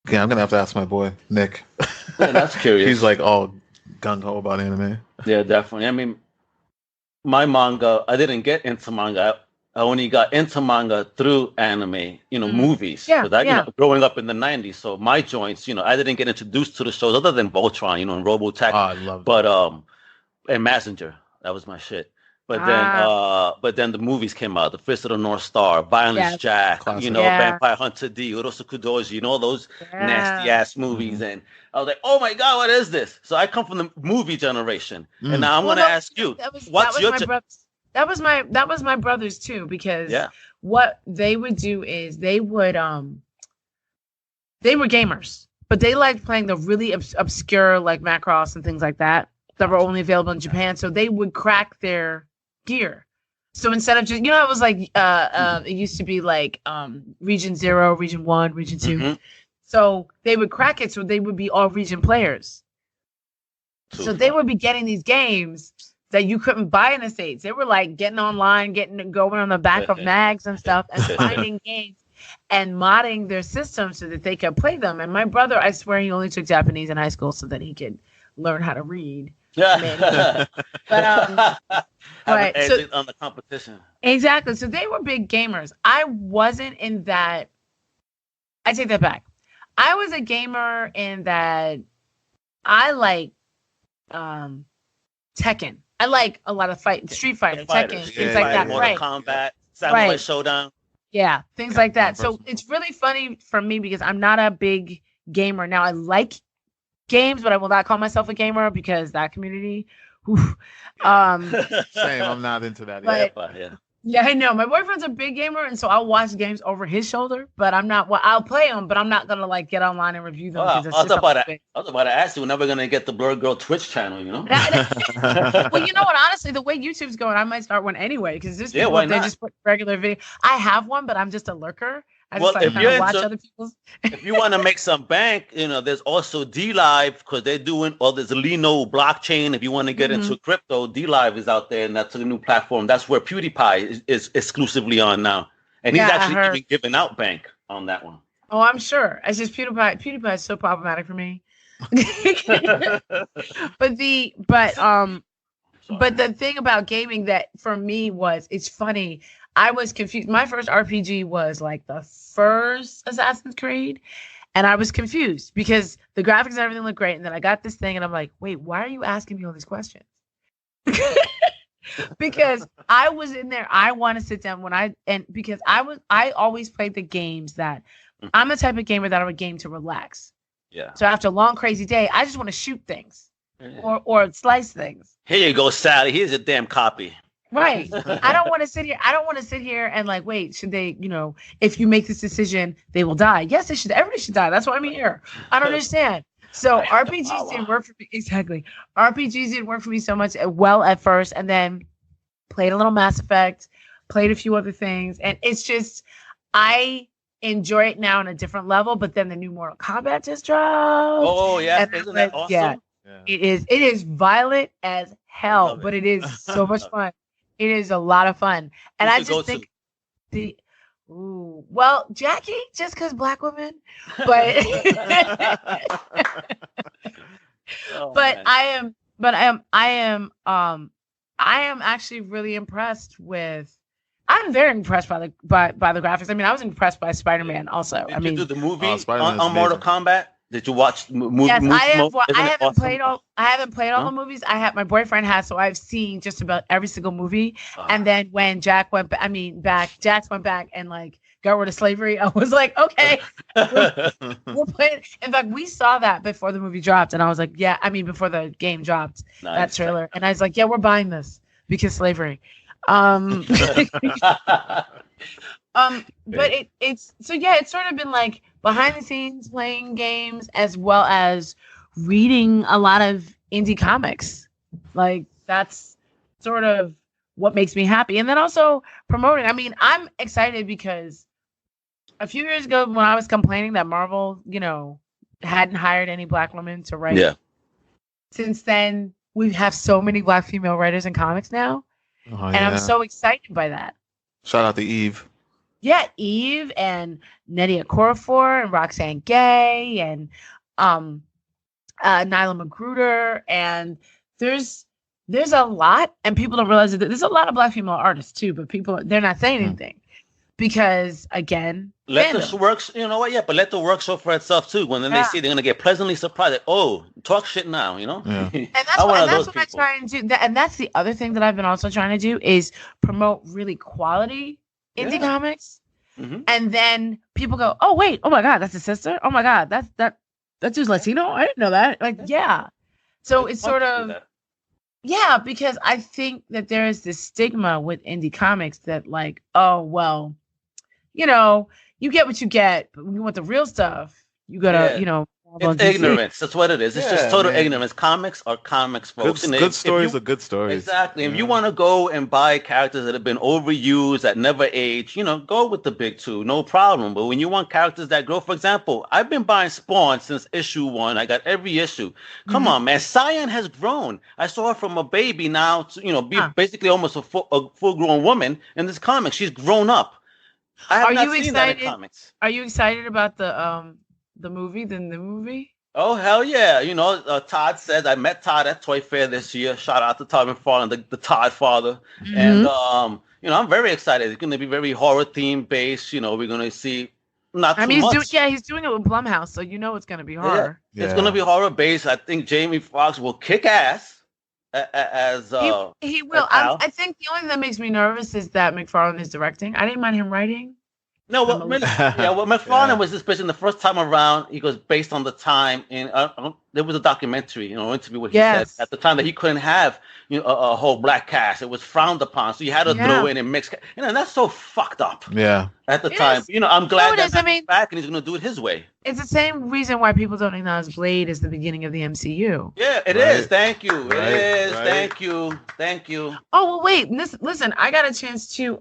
Okay, I'm gonna have to ask my boy Nick. Yeah, that's curious. He's like all gung ho about anime. Yeah, definitely. I mean, my manga, I didn't get into manga. I only got into manga through anime, movies. Growing up in the 90s. So my joints, I didn't get introduced to the shows other than Voltron, and Robotech. I love that. And Messenger, that was my shit. But then the movies came out, The Fist of the North Star, Violence Jack, Vampire Hunter D, Urosu Kudoji, those nasty ass movies. And I was like, oh my God, what is this? So I come from the movie generation. And now I'm going to ask you, what's your... That was my brothers too, because what they would do is they were gamers, but they liked playing the really obscure like Macross and things like that were only available in Japan. So they would crack their gear. So instead of just, it was like it used to be like Region 0, Region 1, Region 2. So they would crack it so they would be all region players. So they would be getting these games that you couldn't buy in the States. They were like getting online, going on the back of mags and stuff, and finding games and modding their system so that they could play them. And my brother, I swear, he only took Japanese in high school so that he could learn how to read. But right, so on the competition. Exactly. So they were big gamers. I wasn't in that. I take that back. I was a gamer in that I like Tekken. I like a lot of Street Fighter, Tekken, things like that. Mortal Kombat, Samurai Showdown. Yeah, things like that. So it's really funny for me because I'm not a big gamer. Now I like games, but I will not call myself a gamer because that community. Same, I'm not into that either. Yeah, I know. My boyfriend's a big gamer, and so I'll watch games over his shoulder, but I'm not. Well, I'll play them, but I'm not gonna like get online and review them. I was about to ask you, we're never gonna get the Blerd Gurl Twitch channel, Well, you know what? Honestly, the way YouTube's going, I might start one anyway because there's people they just put regular video. I have one, but I'm just a lurker. I Well, just like if kind you're of watch into- other people's. If you want to make some bank, there's also D Live because they're doing, or there's Lino blockchain. If you want to get into crypto, D Live is out there, and that's a new platform. That's where PewDiePie is exclusively on now, and he's Yeah, I actually heard. even giving out bank on that one. Oh, I'm sure. It's just PewDiePie. PewDiePie is so problematic for me. But the thing about gaming that for me it's funny. I was confused. My first RPG was like the first Assassin's Creed, and I was confused because the graphics and everything looked great, and then I got this thing, and I'm like, wait, why are you asking me all these questions? Because I was in there. I want to sit down because I always played the games that I'm the type of gamer that I would game to relax. Yeah. So after a long, crazy day, I just want to shoot things or slice things. Here you go, Sally. Here's your damn copy. Right. I don't want to sit here and like, wait, should they, if you make this decision, they will die. Yes, they should. Everybody should die. That's why I'm here. I don't understand. So RPGs didn't work for me. Exactly. RPGs didn't work for me so much well at first, and then played a little Mass Effect, played a few other things, and it's just I enjoy it now on a different level. But then the new Mortal Kombat just dropped. Oh yeah, isn't that awesome? Yeah, it is. It is violent as hell, but it is so much fun. It is a lot of fun, and I just think well, Jackie, just because Black women, but I am actually really impressed with. I'm very impressed by the graphics. I mean, I was impressed by Spider-Man also. Did you do the movie Spider-Man on Mortal Kombat? Did you watch the movie? Yes, I haven't played all Huh? the movies. My boyfriend has, so I've seen just about every single movie. And then when Jax went back and like got rid of slavery, I was like, okay, we're playing. In fact, we saw that before the movie dropped, and I was like, yeah. I mean, before the game dropped, that trailer, and I was like, yeah, we're buying this because slavery. But it's sort of been like behind the scenes playing games as well as reading a lot of indie comics. Like that's sort of what makes me happy. And then also promoting. I mean, I'm excited because a few years ago when I was complaining that Marvel, hadn't hired any Black women to write. Yeah. Since then, we have so many Black female writers in comics now. And I'm so excited by that. Shout out to Eve. Yeah, Eve and Nydia Okorafor and Roxane Gay and Nyla Magruder, and there's a lot, and people don't realize that there's a lot of Black female artists too, but they're not saying anything because again, let the work. You know what? Yeah, but let the work show for itself too. When then they see, they're gonna get pleasantly surprised. Like, oh, talk shit now, Yeah. And that's what I try and do. And that's the other thing that I've been also trying to do is promote really quality indie comics. Mm-hmm. And then people go, oh wait, oh my God, that's a sister. Oh my God, that dude's Latino. I didn't know that. Like, yeah. So it's sort of because I think that there is this stigma with indie comics that like, oh well, you get what you get, but when you want the real stuff, you gotta, it's ignorance. That's what it is. It's just total ignorance. Comics are comics, folks. Good stories are good stories. Exactly. If you want to go and buy characters that have been overused, that never age, go with the big two, no problem. But when you want characters that grow, for example, I've been buying Spawn since issue 1. I got every issue. Come on, man. Cyan has grown. I saw her from a baby now to, be basically almost a full-grown woman in this comic. She's grown up. I have not seen that in comics. Are you excited about the movie, the movie? Oh, hell yeah. Todd says, I met Todd at Toy Fair this year. Shout out to Todd McFarlane, the Todd father. Mm-hmm. And, I'm very excited. It's going to be very horror theme based. We're going to see not too much. He's doing it with Blumhouse, so it's going to be horror. Yeah. It's going to be horror based. I think Jamie Foxx will kick ass as he will. I think the only thing that makes me nervous is that McFarlane is directing. I didn't mind him writing. No, McFarlane was suspicious the first time around. He goes based on the time, and there was a documentary, interview where he said at the time that he couldn't have a whole black cast. It was frowned upon, so you had to throw in and mix. And that's so fucked up. Yeah. At the time, I'm glad that he's back and he's going to do it his way. It's the same reason why people don't acknowledge Blade as the beginning of the MCU. Yeah, it is. Thank you. It is. Thank you. Oh well, wait. Listen. I got a chance to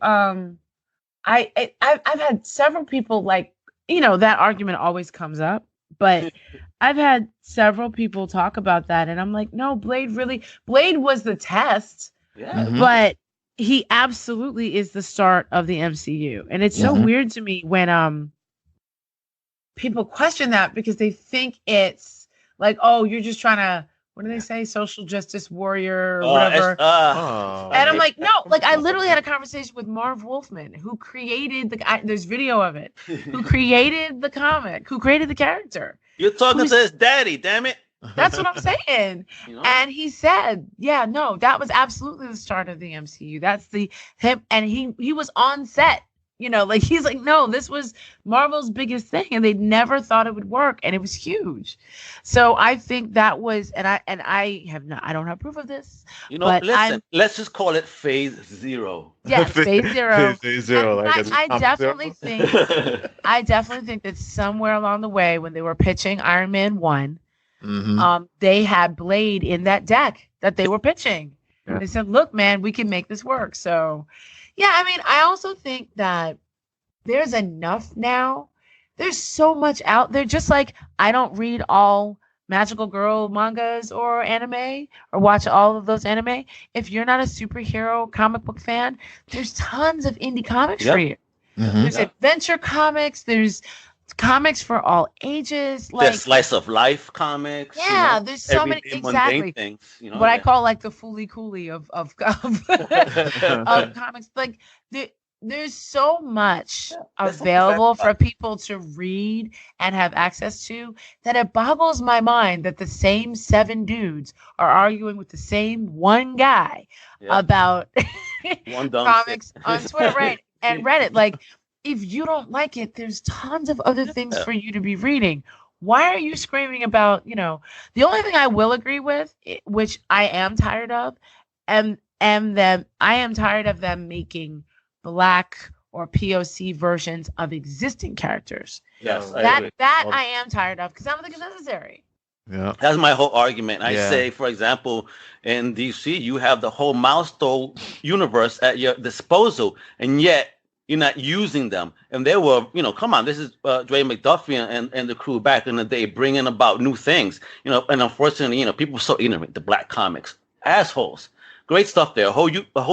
I've had several people like, that argument always comes up, but I've had several people talk about that, and I'm like, no, Blade was the test, but he absolutely is the start of the MCU, and it's so weird to me when people question that because they think it's like, oh, you're just trying to. What do they say? Social justice warrior or whatever. And I'm like, no, like I literally had a conversation with Marv Wolfman, who created there's video of it, who created the comic, who created the character. You're talking to his daddy, damn it. That's what I'm saying. And he said, yeah, no, that was absolutely the start of the MCU. That's him. And he was on set. Like he's like, no, this was Marvel's biggest thing, and they never thought it would work, and it was huge. So I think that was, and I don't have proof of this. But listen, let's just call it phase 0. Yes, phase 0. Phase 0. I definitely think that somewhere along the way, when they were pitching Iron Man 1, they had Blade in that deck that they were pitching. Yeah. They said, look, man, we can make this work. So. Yeah, I mean, I also think that there's enough now. There's so much out there. Just like I don't read all magical girl mangas or anime or watch all of those anime. If you're not a superhero comic book fan, there's tons of indie comics for you. There's adventure comics. There's comics for all ages. Like there's slice of life comics. Yeah, there's so many exactly things. What I call like the fooly cooly of comics. Like there's so much available for people to read and have access to that it boggles my mind that the same 7 dudes are arguing with the same one guy about comics on Twitter, right? And Reddit. Like, if you don't like it, there's tons of other things for you to be reading. Why are you screaming about, the only thing I will agree with, which I am tired of, and that I am tired of them making Black or POC versions of existing characters. Yes, that I am tired of because I don't think it's necessary. Yeah, that's my whole argument. I say, for example, in DC, you have the whole milestone universe at your disposal, and yet you're not using them. And they were, come on, this is Dre McDuffie and the crew back in the day bringing about new things, and unfortunately, people are so ignorant, the Black comics, assholes. Great stuff there, a whole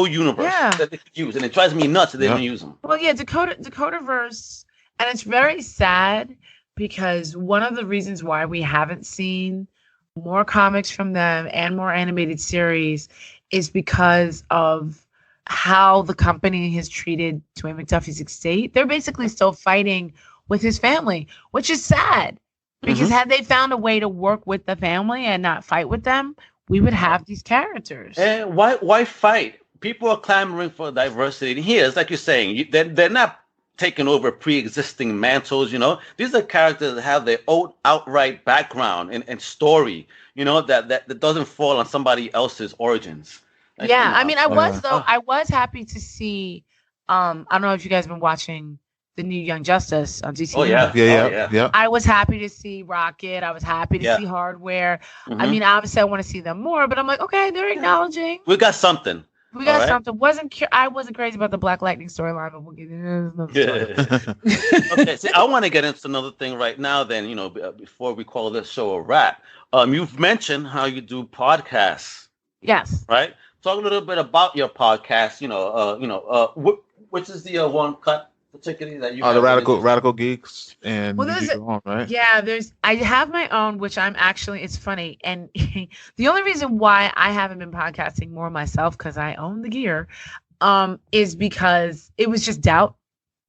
universe that they could use. And it drives me nuts that they don't use them. Well, yeah, Dakotaverse, and it's very sad because one of the reasons why we haven't seen more comics from them and more animated series is because of how the company has treated Dwayne McDuffie's estate. They're basically still fighting with his family, which is sad because had they found a way to work with the family and not fight with them, we would have these characters. And why fight? People are clamoring for diversity. And here, it's like you're saying, they're not taking over pre-existing mantles. These are characters that have their own outright background and story. That doesn't fall on somebody else's origins. Like, I mean, I was happy to see. I don't know if you guys have been watching the new Young Justice on DC. Oh yeah. I was happy to see Rocket. I was happy to see Hardware. I mean, obviously, I want to see them more, but I'm like, okay, they're acknowledging. We got something. Something. I wasn't crazy about the Black Lightning storyline, but we'll get into Okay, see, I want to get into another thing right now. Then, before we call this show a wrap, you've mentioned how you do podcasts. Yes. Right. Talk a little bit about your podcast. Which is the one cut particularly that you? The Radical Geeks and right? Yeah, I have my own, which I'm actually. It's funny, and the only reason why I haven't been podcasting more myself because I own the gear, is because it was just doubt.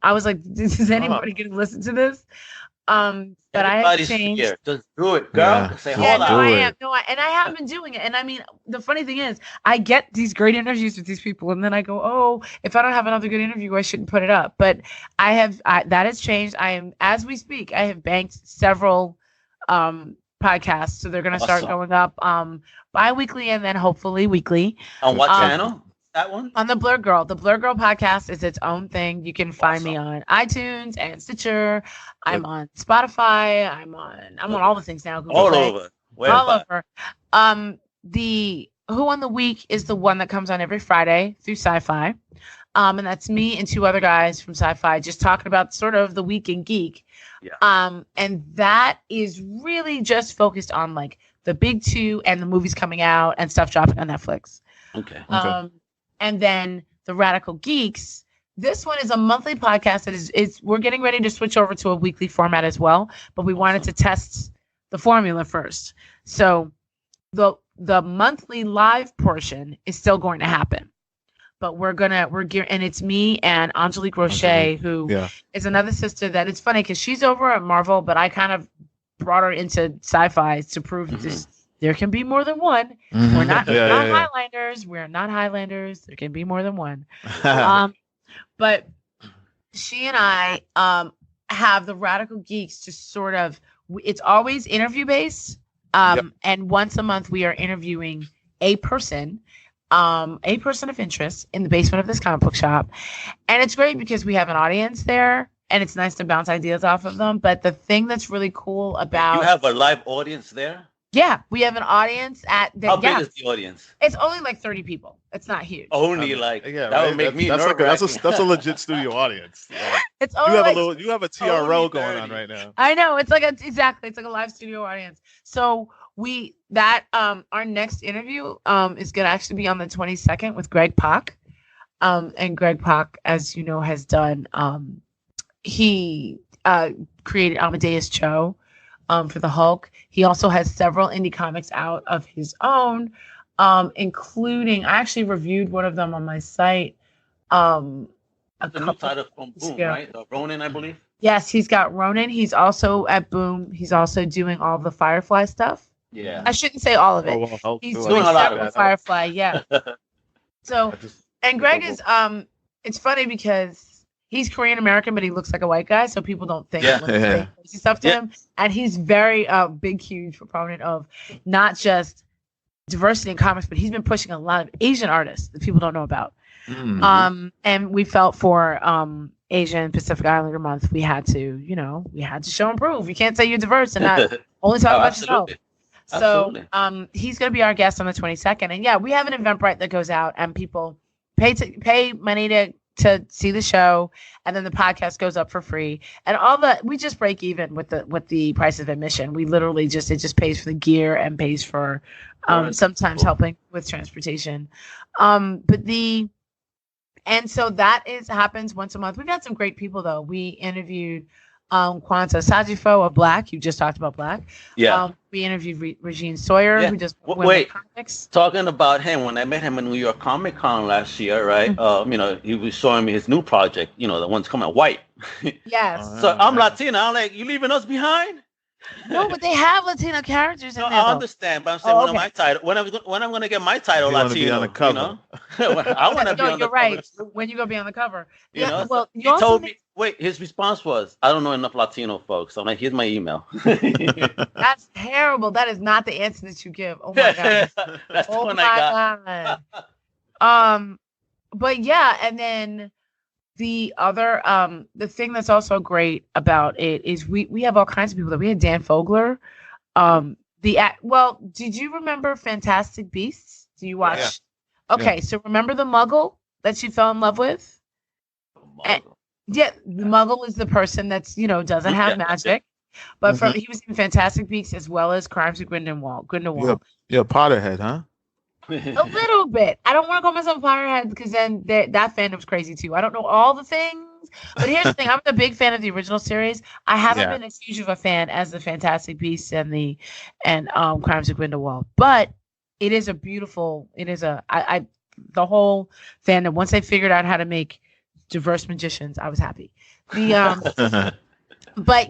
I was like, is anybody going to listen to this? But I have changed. Here. Just do it, girl. Yeah. Say, hold on. I am. And I have been doing it. And I mean, the funny thing is, I get these great interviews with these people, and then I go, oh, if I don't have another good interview, I shouldn't put it up. But that has changed. As we speak, I have banked several podcasts, so they're going to start going up bi-weekly and then hopefully weekly. On what channel? That one? On the Blerd Gurl. The Blerd Gurl podcast is its own thing. You can find me on iTunes and Stitcher. I'm on Spotify. I'm on all the things now. Google all Play. over. All over. The Who on the Week is the one that comes on every Friday through SciFi. And that's me and two other guys from SciFi just talking about sort of the week in geek. Yeah. And that is really just focused on like the big two and the movies coming out and stuff dropping on Netflix. Okay. And then the Radical Geeks. This one is a monthly podcast that is we're getting ready to switch over to a weekly format as well, but we wanted to test the formula first. So the monthly live portion is still going to happen. But and it's me and Angelique Roche, who is another sister that it's funny because she's over at Marvel, but I kind of brought her into sci-fi to prove that there can be more than one. We're not Highlanders. We're not Highlanders. There can be more than one. But she and I have the Radical Geeks just sort of, it's always interview based. And once a month we are interviewing a person of interest in the basement of this comic book shop. And it's great because we have an audience there and it's nice to bounce ideas off of them. But the thing that's really cool about... You have a live audience there? Yeah, we have an audience at... How big is the audience? It's only like 30 people. It's not huge. Only that would make me nervous. That's a legit studio audience. It's only you have a TRO going on right now. I know. It's like it's like a live studio audience. So our next interview is gonna actually be on the 22nd with Greg Pak. And Greg Pak, as you know, has done he created Amadeus Cho for the Hulk. He also has several indie comics out of his own, including, I actually reviewed one of them on my site. A new title from Boom, right? Ronin, I believe. Yes, he's got Ronin. He's also at Boom. He's also doing all the Firefly stuff. Yeah. I shouldn't say all of it. He's doing a lot of Firefly. Yeah. So, and Greg is, it's funny because he's Korean American, but he looks like a white guy, so people don't think crazy stuff to him. And he's very big, huge proponent of not just diversity in comics, but he's been pushing a lot of Asian artists that people don't know about. And we felt for Asian Pacific Islander Month, we had to show and prove. You can't say you're diverse and not only talk about yourself. So he's going to be our guest on the 22nd. And we have an Eventbrite that goes out and people pay money to see the show, and then the podcast goes up for free. And we just break even with the price of admission. We literally it just pays for the gear and pays for sometimes helping with transportation. And so that happens once a month. We've had some great people though. We interviewed Quanta Sajifo of Black. You just talked about Black. Yeah. We interviewed Regine Sawyer, who just wait. Comics. Talking about him, when I met him in New York Comic Con last year, right? He was showing me his new project. The one's coming out white. Yes. So I'm Latina. I'm like, you leaving us behind? No, but they have Latino characters in there. I understand, but I'm saying my title. When I'm going to get my title, you Latino, be on the cover. I want to be on the you're right. cover. When you gonna be on the cover? Well, he told me. Wait, his response was, "I don't know enough Latino folks." I'm like, "Here's my email." That's terrible. That is not the answer that you give. Oh my god. That's the one I got. But and then the other the thing that's also great about it is we have all kinds of people. We had Dan Fogler. Did you remember Fantastic Beasts? Do you watch? Yeah. Okay, so remember the Muggle that she fell in love with? The Muggle is the person that's doesn't have magic, but he was in Fantastic Beasts as well as Crimes of Grindelwald. You're a Potterhead, huh? A little bit. I don't want to call myself a Potterhead because then that fandom's crazy too. I don't know all the things, but here's the thing: I'm a big fan of the original series. I haven't been as huge of a fan as the Fantastic Beasts and Crimes of Grindelwald, but it is a beautiful. It is the whole fandom. Once they figured out how to make diverse magicians, I was happy. But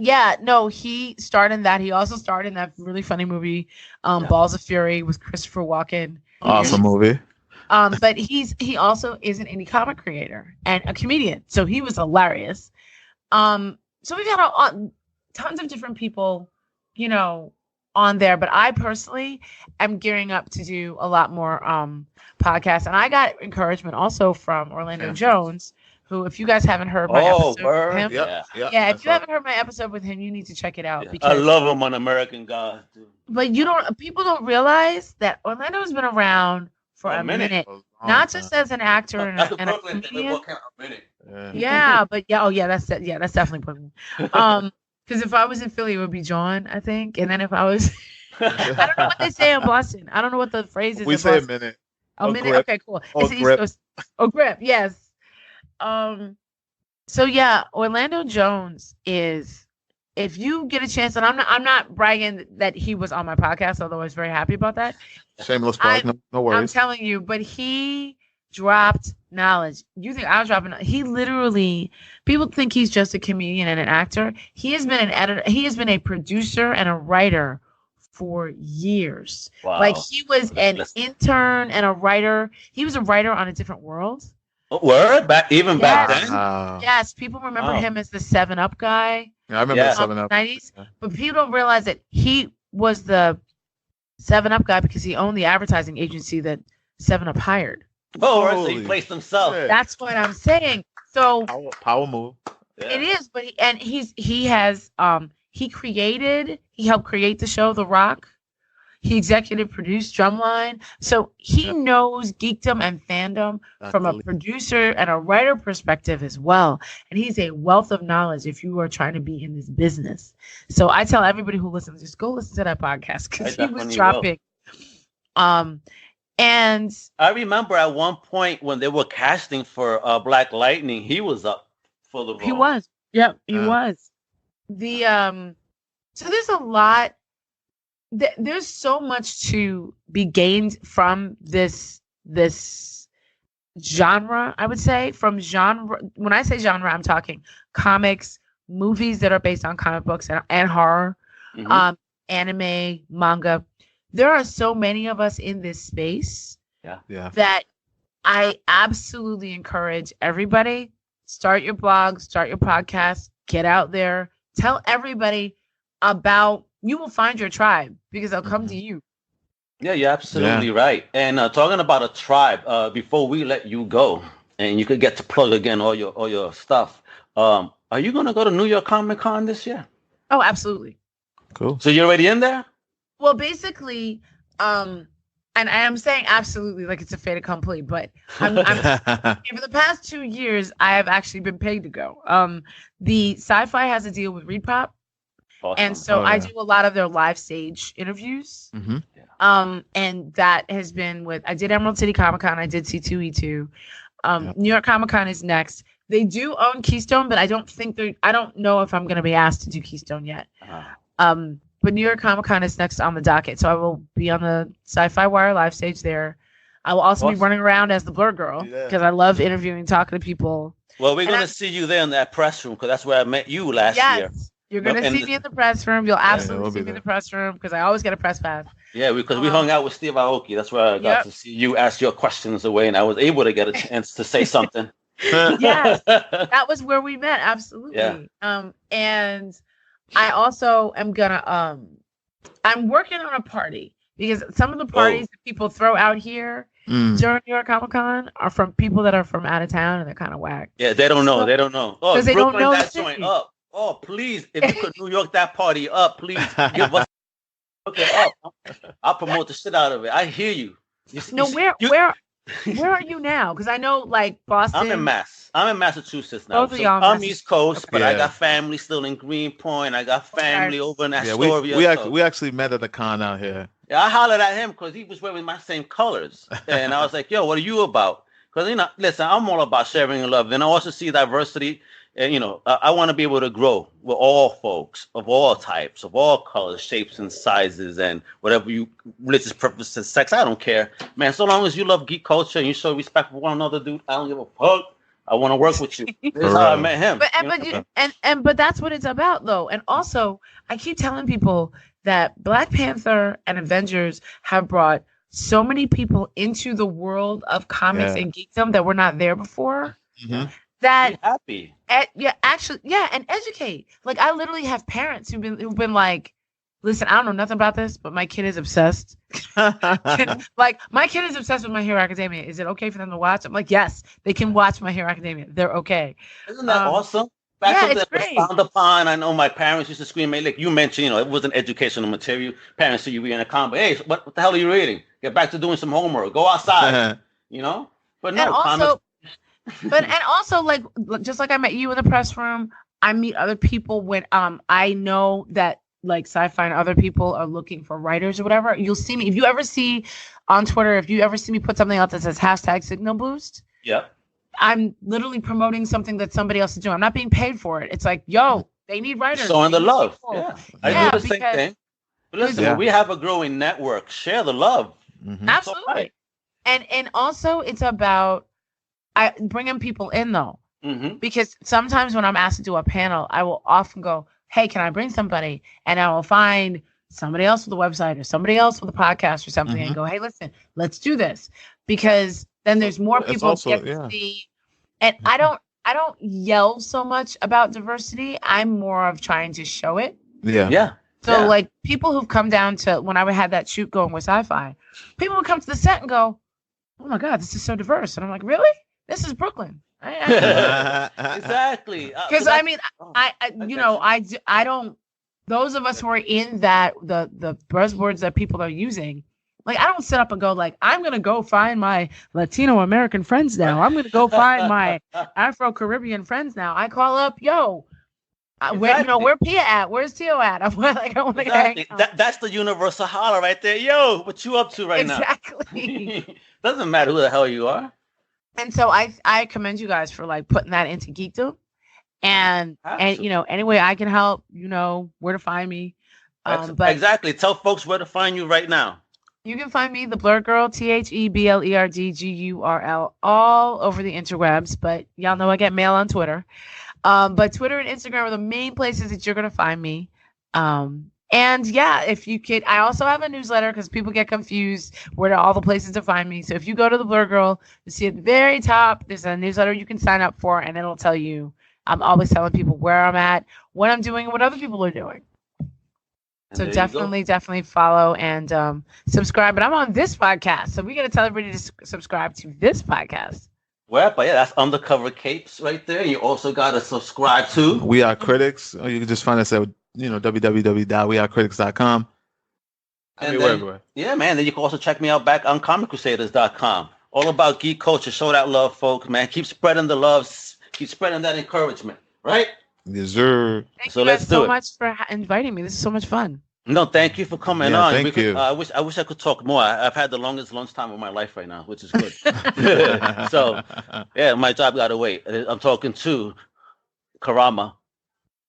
he starred in that. He also starred in that really funny movie, Balls of Fury, with Christopher Walken. Awesome movie. But he also is an indie comic creator and a comedian, so he was hilarious. So we've got tons of different people, on there. But I personally am gearing up to do a lot more podcasts, and I got encouragement also from Orlando Jones, who, if you guys haven't heard my episode with him, if you haven't heard my episode with him, you need to check it out. Because I love him on American Gods. But people don't realize that Orlando has been around for a minute. not just as an actor That's the and a Brooklyn thing. We comedian. both came out minute. Yeah, but that's definitely Brooklyn. Because if I was in Philly, it would be John, I think. And then if I was, I don't know what they say in Boston. I don't know what the phrase is. We in say a Boston. minute. A minute. Grip. Okay, cool. Or It's the East grip. Coast. Oh, grip. Yes. So yeah, Orlando Jones is. If you get a chance, and I'm not bragging that he was on my podcast, although I was very happy about that. Shameless plug. No worries. I'm telling you, but he dropped knowledge. You think I was dropping? He literally. People think he's just a comedian and an actor. He has been an editor. He has been a producer and a writer for years. Wow. Like he was an intern and a writer. He was a writer on A Different World. Word? Back then? Yes, people remember him as the 7-Up guy. Yeah, I remember 7-Up. 90s. But people don't realize that he was the 7-Up guy because he owned the advertising agency that 7-Up hired. Oh, so he placed himself. Yeah. That's what I'm saying. So Power move. Yeah. it is, but he helped create the show The Rock. He executive produced Drumline. So he knows geekdom and fandom from a producer and a writer perspective as well. And he's a wealth of knowledge if you are trying to be in this business. So I tell everybody who listens, just go listen to that podcast because he was dropping. And I remember at one point when they were casting for Black Lightning, he was up for the role. He was. Yep, he was. So there's a lot. There's so much to be gained from this genre, I would say. From genre, when I say genre, I'm talking comics, movies that are based on comic books and horror, anime, manga. There are so many of us in this space that I absolutely encourage everybody, start your blog, start your podcast, get out there, tell everybody about. You will find your tribe because they'll come to you. Yeah, you're absolutely right. And talking about a tribe, before we let you go, and you could get to plug again all your stuff. Are you going to go to New York Comic Con this year? Oh, absolutely. Cool. So you're already in there? Well, basically, and I'm saying absolutely like it's a fait accompli, but I'm for the past 2 years, I have actually been paid to go. The SciFi has a deal with ReadPop. Awesome. And so I do a lot of their live stage interviews. And that has been I did Emerald City Comic Con. I did C2E2. New York Comic Con is next. They do own Keystone, but I don't know if I'm going to be asked to do Keystone yet. But New York Comic Con is next on the docket. So I will be on the Sci-Fi Wire live stage there. I will also be running around as the Blerd Girl because I love interviewing, talking to people. Well, we're going to see you there in that press room because that's where I met you last year. You're going to see me in the press room. You'll absolutely see me in the press room because I always get a press pass. Yeah, because we hung out with Steve Aoki. That's where I got to see you ask your questions away, and I was able to get a chance to say something. Yes, that was where we met. Absolutely. Yeah. And I also am going to, I'm working on a party because some of the parties that people throw out here during New York Comic Con are from people that are from out of town and they're kind of whack. Yeah, they don't know. They don't know. Oh, they Brooklyn, don't know that joint up. Oh, please, if you could New York that party up, please give us up. I'll promote the shit out of it. I hear you. Where are you now? Because I know like Boston. I'm in Massachusetts now. So I'm East Coast, but I got family still in Greenpoint. I got family over in Astoria. We actually met at the con out here. Yeah, I hollered at him because he was wearing my same colors. And I was like, yo, what are you about? Because, listen, I'm all about sharing and love. And I also see diversity. And, I want to be able to grow with all folks of all types, of all colors, shapes, and sizes, and whatever religious preferences, sex. I don't care, man. So long as you love geek culture and you show respect for one another, dude, I don't give a fuck. I want to work with you. This is how I met him. But that's what it's about, though. And also, I keep telling people that Black Panther and Avengers have brought so many people into the world of comics and geekdom that were not there before. Mm-hmm. That be happy. And educate. Like I literally have parents who've been like, listen, I don't know nothing about this, but my kid is obsessed. Like my kid is obsessed with My Hero Academia. Is it okay for them to watch? I'm like, yes, they can watch My Hero Academia. They're okay. Isn't that awesome? It's great. Frowned upon. I know my parents used to scream, "Hey, look, you mentioned, it wasn't educational material. Parents see you reading a comic. Hey, what the hell are you reading? Get back to doing some homework. Go outside." But no, and also, comments. and also, like, just like I met you in the press room, I meet other people when I know that like SciFi and other people are looking for writers or whatever. You'll see me if you ever see on Twitter. If you ever see me put something out that says #Signal Boost. Yep. I'm literally promoting something that somebody else is doing. I'm not being paid for it. It's like, yo, they need writers. Showing the need love. people. Yeah. I do the same thing. But listen, when we have a growing network, share the love. Mm-hmm. Absolutely. Right. And also it's about bringing people in though. Mm-hmm. Because sometimes when I'm asked to do a panel, I will often go, hey, can I bring somebody? And I will find somebody else with a website or somebody else with a podcast or something and go, hey, listen, let's do this. Because then there's more people also, get to see. And I don't yell so much about diversity. I'm more of trying to show it. Yeah. Yeah. So like people who've come down to when I had that shoot going with SciFi, people would come to the set and go, oh my God, this is so diverse. And I'm like, really? This is Brooklyn. Exactly. Because I mean, I don't. Those of us who are in that the buzzwords that people are using, like I don't sit up and go like I'm gonna go find my Latino American friends now. I'm gonna go find my Afro Caribbean friends now. I call up, yo, where Pia at? Where's Tio at? I'm like I want to hang out. That's the universal holler right there. Yo, what you up to right now? Exactly. Doesn't matter who the hell you are. And so I commend you guys for like putting that into geekdom, and any way I can help, where to find me. But exactly, tell folks where to find you right now. You can find me, the Blerd Gurl, TheBlerdGurl, all over the interwebs. But y'all know I get mail on Twitter. But Twitter and Instagram are the main places that you're gonna find me. And yeah, if you could, I also have a newsletter because people get confused where are all the places to find me. So if you go to the Blerd Gurl, you see at the very top, there's a newsletter you can sign up for, and it'll tell you. I'm always telling people where I'm at, what I'm doing, and what other people are doing. So definitely follow and subscribe. But I'm on this podcast, so we got to tell everybody to subscribe to this podcast. Well, but yeah, that's Undercover Capes right there. You also got to subscribe to We Are Critics. Or you can just find us at www.wearecritics.com. Everywhere. Yeah, man. Then you can also check me out back on comiccrusaders.com. All about geek culture. Show that love, folks, man. Keep spreading the love. Keep spreading that encouragement, right? Yes, sir. Thank you guys so much for inviting me. This is so much fun. No, thank you for coming on. Thank you. I wish I could talk more. I've had the longest lunchtime of my life right now, which is good. So, yeah, my job got to wait. I'm talking to Karama,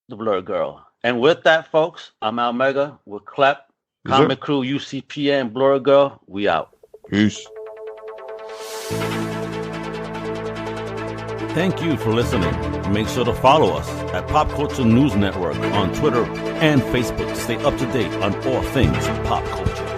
the Blerd Gurl. And with that, folks, I'm Al Mega with Klep, Comic Crew, UCPA, and Blerd Gurl. We out. Peace. Thank you for listening. Make sure to follow us at Pop Culture News Network on Twitter and Facebook to stay up to date on all things pop culture.